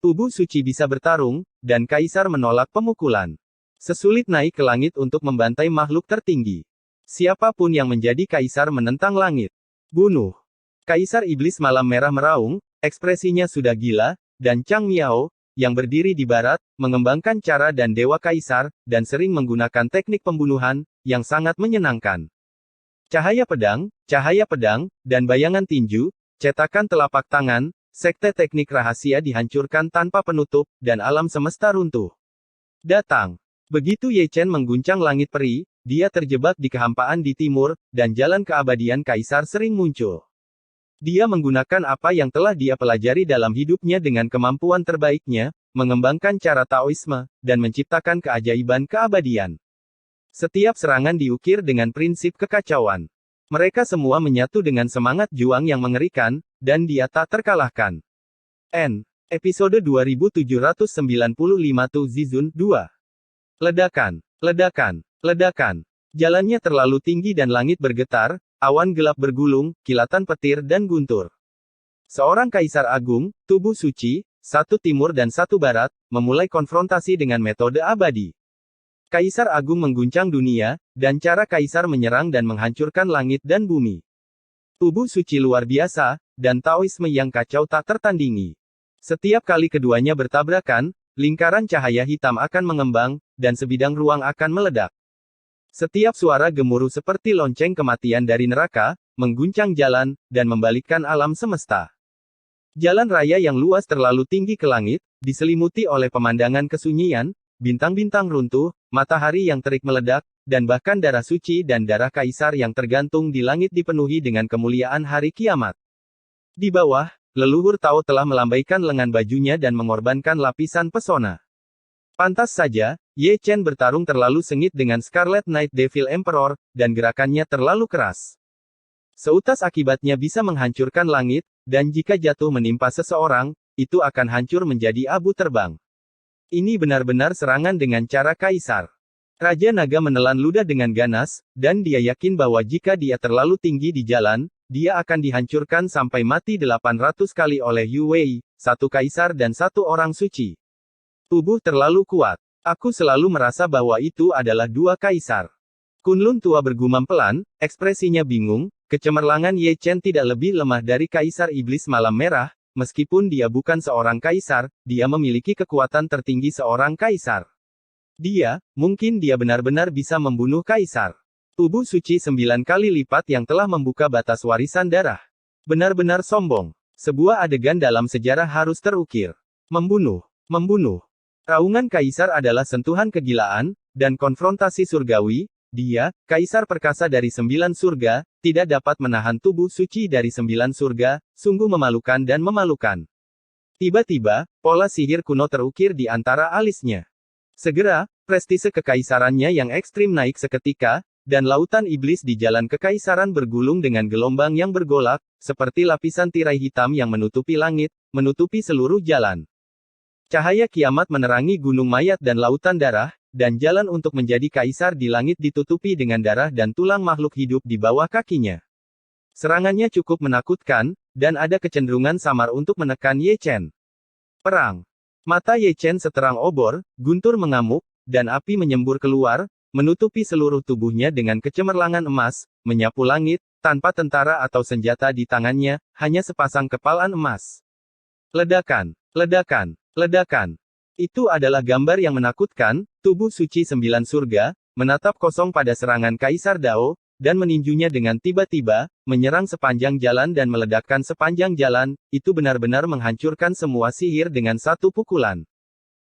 Speaker 2: Tubuh suci bisa bertarung, dan kaisar menolak pemukulan. Sesulit naik ke langit untuk membantai makhluk tertinggi. Siapapun yang menjadi kaisar menentang langit. Bunuh. Kaisar Iblis Malam Merah meraung, ekspresinya sudah gila, dan Chang Miao, yang berdiri di barat, mengembangkan cara dan dewa kaisar, dan sering menggunakan teknik pembunuhan, yang sangat menyenangkan. Cahaya pedang, dan bayangan tinju, cetakan telapak tangan, sekte teknik rahasia dihancurkan tanpa penutup, dan alam semesta runtuh. Datang. Begitu Ye Chen mengguncang langit peri, dia terjebak di kehampaan di timur, dan jalan keabadian kaisar sering muncul. Dia menggunakan apa yang telah dia pelajari dalam hidupnya dengan kemampuan terbaiknya, mengembangkan cara Taoisme, dan menciptakan keajaiban keabadian. Setiap serangan diukir dengan prinsip kekacauan. Mereka semua menyatu dengan semangat juang yang mengerikan, dan dia tak terkalahkan. Episode 2795 Tu Zizun 2. Ledakan. Jalannya terlalu tinggi dan langit bergetar, awan gelap bergulung, kilatan petir dan guntur. Seorang kaisar agung, tubuh suci, satu timur dan satu barat, memulai konfrontasi dengan metode abadi. Kaisar agung mengguncang dunia, dan cara kaisar menyerang dan menghancurkan langit dan bumi. Tubuh suci luar biasa, dan Taoisme yang kacau tak tertandingi. Setiap kali keduanya bertabrakan, lingkaran cahaya hitam akan mengembang, dan sebidang ruang akan meledak. Setiap suara gemuruh seperti lonceng kematian dari neraka, mengguncang jalan, dan membalikkan alam semesta. Jalan raya yang luas terlalu tinggi ke langit, diselimuti oleh pemandangan kesunyian, bintang-bintang runtuh, matahari yang terik meledak, dan bahkan darah suci dan darah kaisar yang tergantung di langit dipenuhi dengan kemuliaan hari kiamat. Di bawah, leluhur Tao telah melambaikan lengan bajunya dan mengorbankan lapisan pesona. Pantas saja, Ye Chen bertarung terlalu sengit dengan Scarlet Knight Devil Emperor, dan gerakannya terlalu keras. Seutas akibatnya bisa menghancurkan langit, dan jika jatuh menimpa seseorang, itu akan hancur menjadi abu terbang. Ini benar-benar serangan dengan cara kaisar. Raja Naga menelan ludah dengan ganas, dan dia yakin bahwa jika dia terlalu tinggi di jalan, dia akan dihancurkan sampai mati 800 kali oleh Yu Wei, satu kaisar dan satu orang suci. Tubuh terlalu kuat. Aku selalu merasa bahwa itu adalah dua kaisar. Kunlun tua bergumam pelan, ekspresinya bingung, kecemerlangan Ye Chen tidak lebih lemah dari kaisar iblis malam merah. Meskipun dia bukan seorang kaisar, dia memiliki kekuatan tertinggi seorang kaisar. Mungkin dia benar-benar bisa membunuh kaisar. Tubuh suci 9 kali lipat yang telah membuka batas warisan darah. Benar-benar sombong. Sebuah adegan dalam sejarah harus terukir. Membunuh. Raungan kaisar adalah sentuhan kegilaan, dan konfrontasi surgawi. Dia, kaisar perkasa dari 9 surga, tidak dapat menahan tubuh suci dari 9 surga, sungguh memalukan dan memalukan. Tiba-tiba, pola sihir kuno terukir di antara alisnya. Segera, prestise kekaisarannya yang ekstrim naik seketika, dan lautan iblis di jalan kekaisaran bergulung dengan gelombang yang bergolak, seperti lapisan tirai hitam yang menutupi langit, menutupi seluruh jalan. Cahaya kiamat menerangi gunung mayat dan lautan darah, dan jalan untuk menjadi kaisar di langit ditutupi dengan darah dan tulang makhluk hidup di bawah kakinya. Serangannya cukup menakutkan, dan ada kecenderungan samar untuk menekan Ye Chen. Perang. Mata Ye Chen seterang obor, guntur mengamuk, dan api menyembur keluar, menutupi seluruh tubuhnya dengan kecemerlangan emas, menyapu langit, tanpa tentara atau senjata di tangannya, hanya sepasang kepalan emas. Ledakan. Itu adalah gambar yang menakutkan, tubuh suci 9 surga, menatap kosong pada serangan Kaisar Dao, dan meninjunya dengan tiba-tiba, menyerang sepanjang jalan dan meledakkan sepanjang jalan, itu benar-benar menghancurkan semua sihir dengan satu pukulan.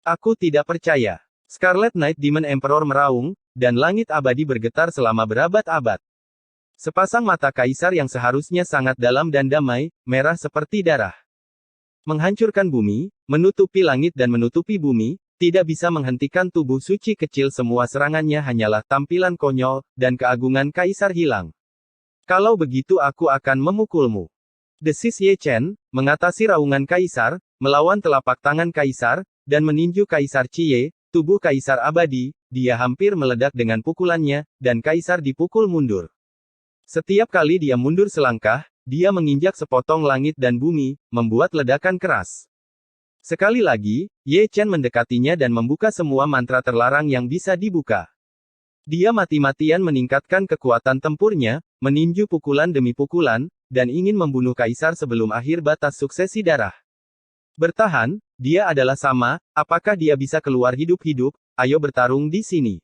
Speaker 2: Aku tidak percaya. Scarlet Knight Demon Emperor meraung, dan langit abadi bergetar selama berabad-abad. Sepasang mata Kaisar yang seharusnya sangat dalam dan damai, merah seperti darah. Menghancurkan bumi, menutupi langit dan menutupi bumi, tidak bisa menghentikan tubuh suci kecil semua serangannya hanyalah tampilan konyol, dan keagungan Kaisar hilang. Kalau begitu aku akan memukulmu. Desis Ye Chen, mengatasi raungan Kaisar, melawan telapak tangan Kaisar, dan meninju Kaisar Cie, tubuh Kaisar abadi, dia hampir meledak dengan pukulannya, dan Kaisar dipukul mundur. Setiap kali dia mundur selangkah, dia menginjak sepotong langit dan bumi, membuat ledakan keras. Sekali lagi, Ye Chen mendekatinya dan membuka semua mantra terlarang yang bisa dibuka. Dia mati-matian meningkatkan kekuatan tempurnya, meninju pukulan demi pukulan, dan ingin membunuh Kaisar sebelum akhir batas suksesi darah. Bertahan, dia adalah sama, apakah dia bisa keluar hidup-hidup, ayo bertarung di sini.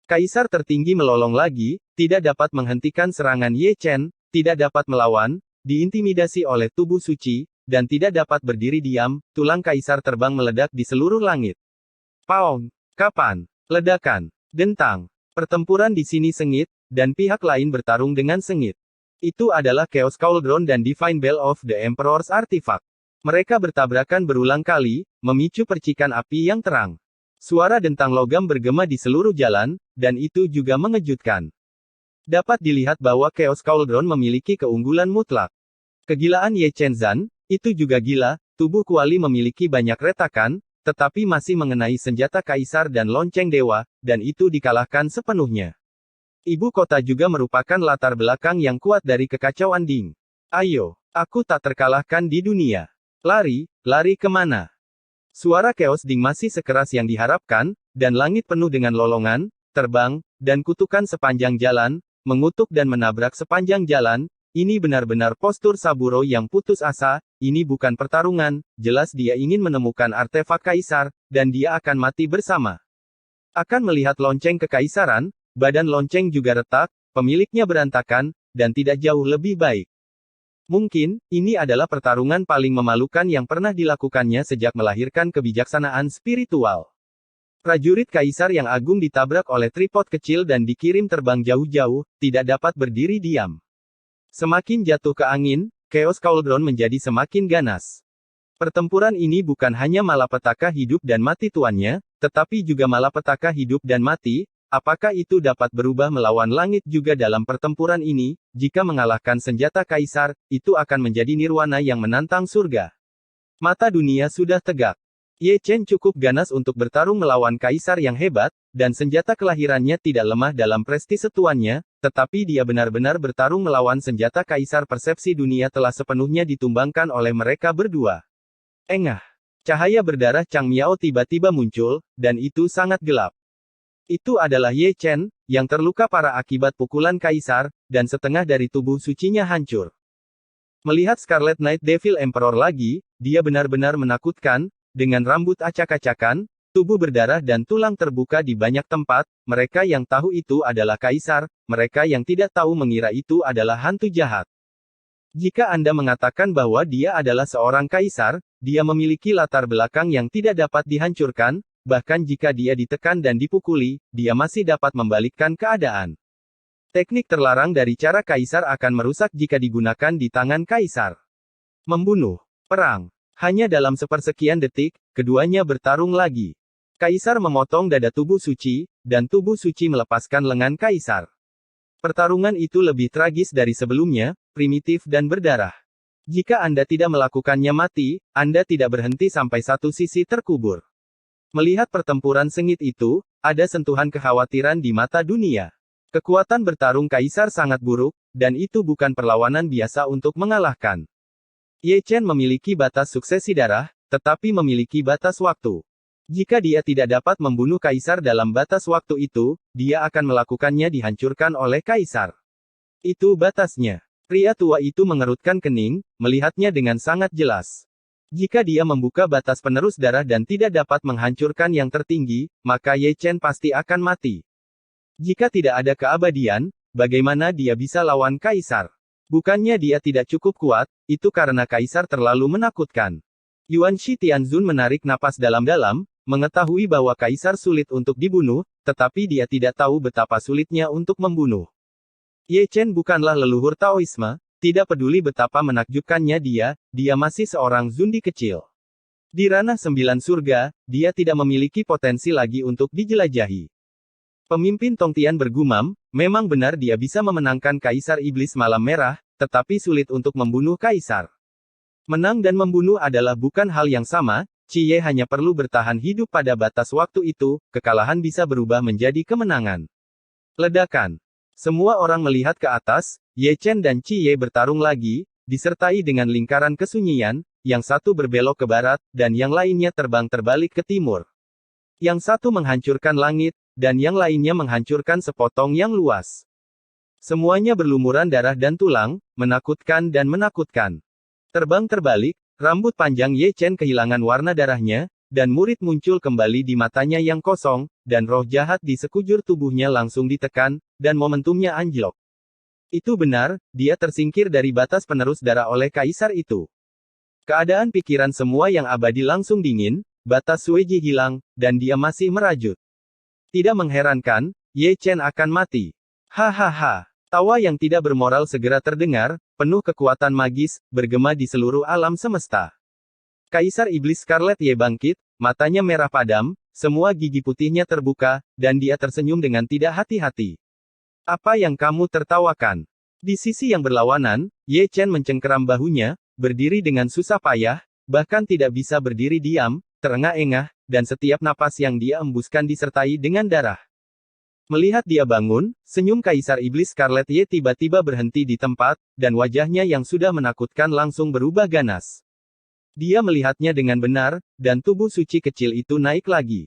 Speaker 2: Kaisar tertinggi melolong lagi, tidak dapat menghentikan serangan Ye Chen, tidak dapat melawan, diintimidasi oleh tubuh suci, dan tidak dapat berdiri diam, tulang Kaisar terbang meledak di seluruh langit. Paong! Kapan? Ledakan! Dentang! Pertempuran di sini sengit, dan pihak lain bertarung dengan sengit. Itu adalah Chaos Cauldron dan Divine Bell of the Emperor's Artifact. Mereka bertabrakan berulang kali, memicu percikan api yang terang. Suara dentang logam bergema di seluruh jalan, dan itu juga mengejutkan. Dapat dilihat bahwa Chaos Cauldron memiliki keunggulan mutlak. Kegilaan Ye Chen Zan, itu juga gila, tubuh kuali memiliki banyak retakan, tetapi masih mengenai senjata Kaisar dan lonceng dewa, dan itu dikalahkan sepenuhnya. Ibu kota juga merupakan latar belakang yang kuat dari kekacauan Ding. Ayo, aku tak terkalahkan di dunia. Lari kemana? Suara Chaos Ding masih sekeras yang diharapkan, dan langit penuh dengan lolongan, terbang, dan kutukan sepanjang jalan, mengutuk dan menabrak sepanjang jalan. Ini benar-benar postur Saburo yang putus asa, ini bukan pertarungan, jelas dia ingin menemukan artefak Kaisar, dan dia akan mati bersama. Akan melihat lonceng kekaisaran, badan lonceng juga retak, pemiliknya berantakan, dan tidak jauh lebih baik. Mungkin, ini adalah pertarungan paling memalukan yang pernah dilakukannya sejak melahirkan kebijaksanaan spiritual. Prajurit Kaisar yang agung ditabrak oleh tripod kecil dan dikirim terbang jauh-jauh, tidak dapat berdiri diam. Semakin jatuh ke angin, Chaos Cauldron menjadi semakin ganas. Pertempuran ini bukan hanya malapetaka hidup dan mati tuannya, tetapi juga malapetaka hidup dan mati, apakah itu dapat berubah melawan langit juga dalam pertempuran ini? Jika mengalahkan senjata kaisar, itu akan menjadi nirwana yang menantang surga. Mata dunia sudah tegak. Ye Chen cukup ganas untuk bertarung melawan kaisar yang hebat, dan senjata kelahirannya tidak lemah dalam prestise tuannya, tetapi dia benar-benar bertarung melawan senjata kaisar. Persepsi dunia telah sepenuhnya ditumbangkan oleh mereka berdua. Engah. Cahaya berdarah Chang Miao tiba-tiba muncul, dan itu sangat gelap. Itu adalah Ye Chen, yang terluka parah akibat pukulan kaisar, dan setengah dari tubuh sucinya hancur. Melihat Scarlet Knight Devil Emperor lagi, dia benar-benar menakutkan. Dengan rambut acak-acakan, tubuh berdarah dan tulang terbuka di banyak tempat, mereka yang tahu itu adalah kaisar, mereka yang tidak tahu mengira itu adalah hantu jahat. Jika Anda mengatakan bahwa dia adalah seorang kaisar, dia memiliki latar belakang yang tidak dapat dihancurkan, bahkan jika dia ditekan dan dipukuli, dia masih dapat membalikkan keadaan. Teknik terlarang dari cara kaisar akan merusak jika digunakan di tangan kaisar. Membunuh. Perang. Hanya dalam sepersekian detik, keduanya bertarung lagi. Kaisar memotong dada tubuh suci, dan tubuh suci melepaskan lengan kaisar. Pertarungan itu lebih tragis dari sebelumnya, primitif dan berdarah. Jika Anda tidak melakukannya mati, Anda tidak berhenti sampai satu sisi terkubur. Melihat pertempuran sengit itu, ada sentuhan kekhawatiran di mata dunia. Kekuatan bertarung kaisar sangat buruk, dan itu bukan perlawanan biasa untuk mengalahkan. Ye Chen memiliki batas suksesi darah, tetapi memiliki batas waktu. Jika dia tidak dapat membunuh kaisar dalam batas waktu itu, dia akan melakukannya dihancurkan oleh kaisar. Itu batasnya. Pria tua itu mengerutkan kening, melihatnya dengan sangat jelas. Jika dia membuka batas penerus darah dan tidak dapat menghancurkan yang tertinggi, maka Ye Chen pasti akan mati. Jika tidak ada keabadian, bagaimana dia bisa lawan kaisar? Bukannya dia tidak cukup kuat, itu karena kaisar terlalu menakutkan. Yuan Shi Tianzun menarik napas dalam-dalam, mengetahui bahwa kaisar sulit untuk dibunuh, tetapi dia tidak tahu betapa sulitnya untuk membunuh. Ye Chen bukanlah leluhur Taoisme, tidak peduli betapa menakjubkannya dia masih seorang Zundi kecil. Di ranah 9 surga, dia tidak memiliki potensi lagi untuk dijelajahi. Pemimpin Tongtian bergumam, memang benar dia bisa memenangkan Kaisar Iblis Malam Merah, tetapi sulit untuk membunuh Kaisar. Menang dan membunuh adalah bukan hal yang sama, Cie hanya perlu bertahan hidup pada batas waktu itu, kekalahan bisa berubah menjadi kemenangan. Ledakan. Semua orang melihat ke atas, Ye Chen dan Cie bertarung lagi, disertai dengan lingkaran kesunyian, yang satu berbelok ke barat, dan yang lainnya terbang terbalik ke timur. Yang satu menghancurkan langit, dan yang lainnya menghancurkan sepotong yang luas. Semuanya berlumuran darah dan tulang, menakutkan dan menakutkan. Terbang terbalik, rambut panjang Ye Chen kehilangan warna darahnya, dan murid muncul kembali di matanya yang kosong, dan roh jahat di sekujur tubuhnya langsung ditekan, dan momentumnya anjlok. Itu benar, dia tersingkir dari batas penerus darah oleh kaisar itu. Keadaan pikiran semua yang abadi langsung dingin, batas Sueji hilang, dan dia masih merajut. Tidak mengherankan, Ye Chen akan mati. Hahaha. Tawa yang tidak bermoral segera terdengar, penuh kekuatan magis, bergema di seluruh alam semesta. Kaisar Iblis Scarlet Ye bangkit, matanya merah padam, semua gigi putihnya terbuka, dan dia tersenyum dengan tidak hati-hati. Apa yang kamu tertawakan? Di sisi yang berlawanan, Ye Chen mencengkeram bahunya, berdiri dengan susah payah, bahkan tidak bisa berdiri diam, terengah-engah, dan setiap napas yang dia embuskan disertai dengan darah. Melihat dia bangun, senyum Kaisar Iblis Scarlet Ye tiba-tiba berhenti di tempat, dan wajahnya yang sudah menakutkan langsung berubah ganas. Dia melihatnya dengan benar, dan tubuh suci kecil itu naik lagi.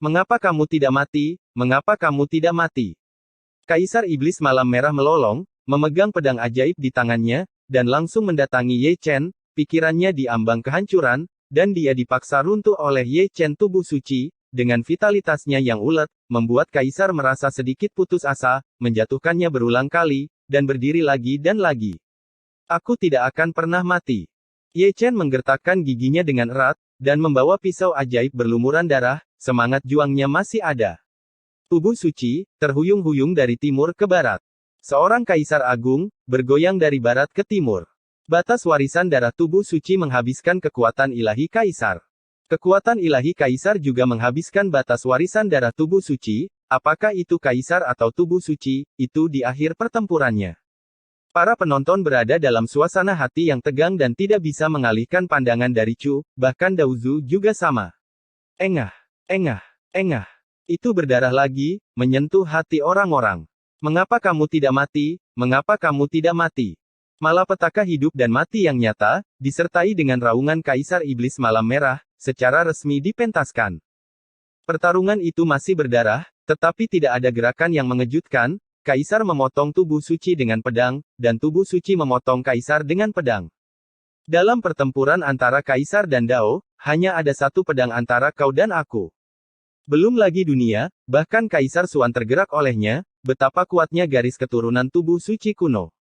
Speaker 2: Mengapa kamu tidak mati? Mengapa kamu tidak mati? Kaisar Iblis Malam Merah melolong, memegang pedang ajaib di tangannya, dan langsung mendatangi Ye Chen, pikirannya diambang kehancuran, dan dia dipaksa runtuh oleh Ye Chen tubuh suci, dengan vitalitasnya yang ulet, membuat Kaisar merasa sedikit putus asa, menjatuhkannya berulang kali, dan berdiri lagi dan lagi. Aku tidak akan pernah mati. Ye Chen menggertakkan giginya dengan erat, dan membawa pisau ajaib berlumuran darah, semangat juangnya masih ada. Tubuh suci, terhuyung-huyung dari timur ke barat. Seorang Kaisar Agung, bergoyang dari barat ke timur. Batas warisan darah tubuh suci menghabiskan kekuatan ilahi Kaisar. Kekuatan ilahi Kaisar juga menghabiskan batas warisan darah tubuh suci, apakah itu kaisar atau tubuh suci, itu di akhir pertempurannya. Para penonton berada dalam suasana hati yang tegang dan tidak bisa mengalihkan pandangan dari Chu, bahkan Daozu juga sama. Engah, engah, engah. Itu berdarah lagi, menyentuh hati orang-orang. Mengapa kamu tidak mati? Mengapa kamu tidak mati? Malapetaka hidup dan mati yang nyata, disertai dengan raungan Kaisar Iblis Malam Merah, secara resmi dipentaskan. Pertarungan itu masih berdarah, tetapi tidak ada gerakan yang mengejutkan. Kaisar memotong tubuh suci dengan pedang, dan tubuh suci memotong Kaisar dengan pedang. Dalam pertempuran antara Kaisar dan Dao, hanya ada satu pedang antara kau dan aku. Belum lagi dunia, bahkan Kaisar Xuan tergerak olehnya, betapa kuatnya garis keturunan tubuh suci kuno.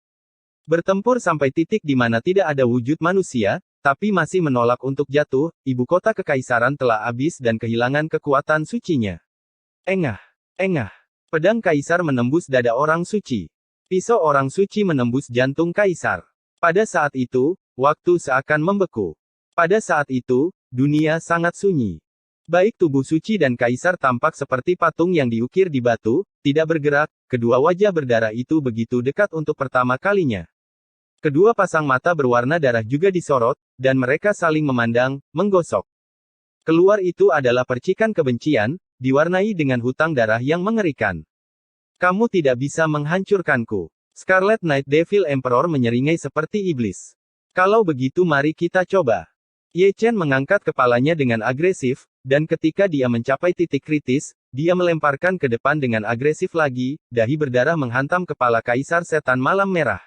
Speaker 2: Bertempur sampai titik di mana tidak ada wujud manusia, tapi masih menolak untuk jatuh, ibu kota kekaisaran telah habis dan kehilangan kekuatan sucinya. Engah, engah. Pedang Kaisar menembus dada orang suci. Pisau orang suci menembus jantung Kaisar. Pada saat itu, waktu seakan membeku. Pada saat itu, dunia sangat sunyi. Baik tubuh suci dan Kaisar tampak seperti patung yang diukir di batu, tidak bergerak, kedua wajah berdarah itu begitu dekat untuk pertama kalinya. Kedua pasang mata berwarna darah juga disorot, dan mereka saling memandang, menggosok. Keluar itu adalah percikan kebencian, diwarnai dengan hutang darah yang mengerikan. Kamu tidak bisa menghancurkanku. Scarlet Knight Devil Emperor menyeringai seperti iblis. Kalau begitu mari kita coba. Ye Chen mengangkat kepalanya dengan agresif, dan ketika dia mencapai titik kritis, dia melemparkan ke depan dengan agresif lagi, dahi berdarah menghantam kepala Kaisar Setan Malam Merah.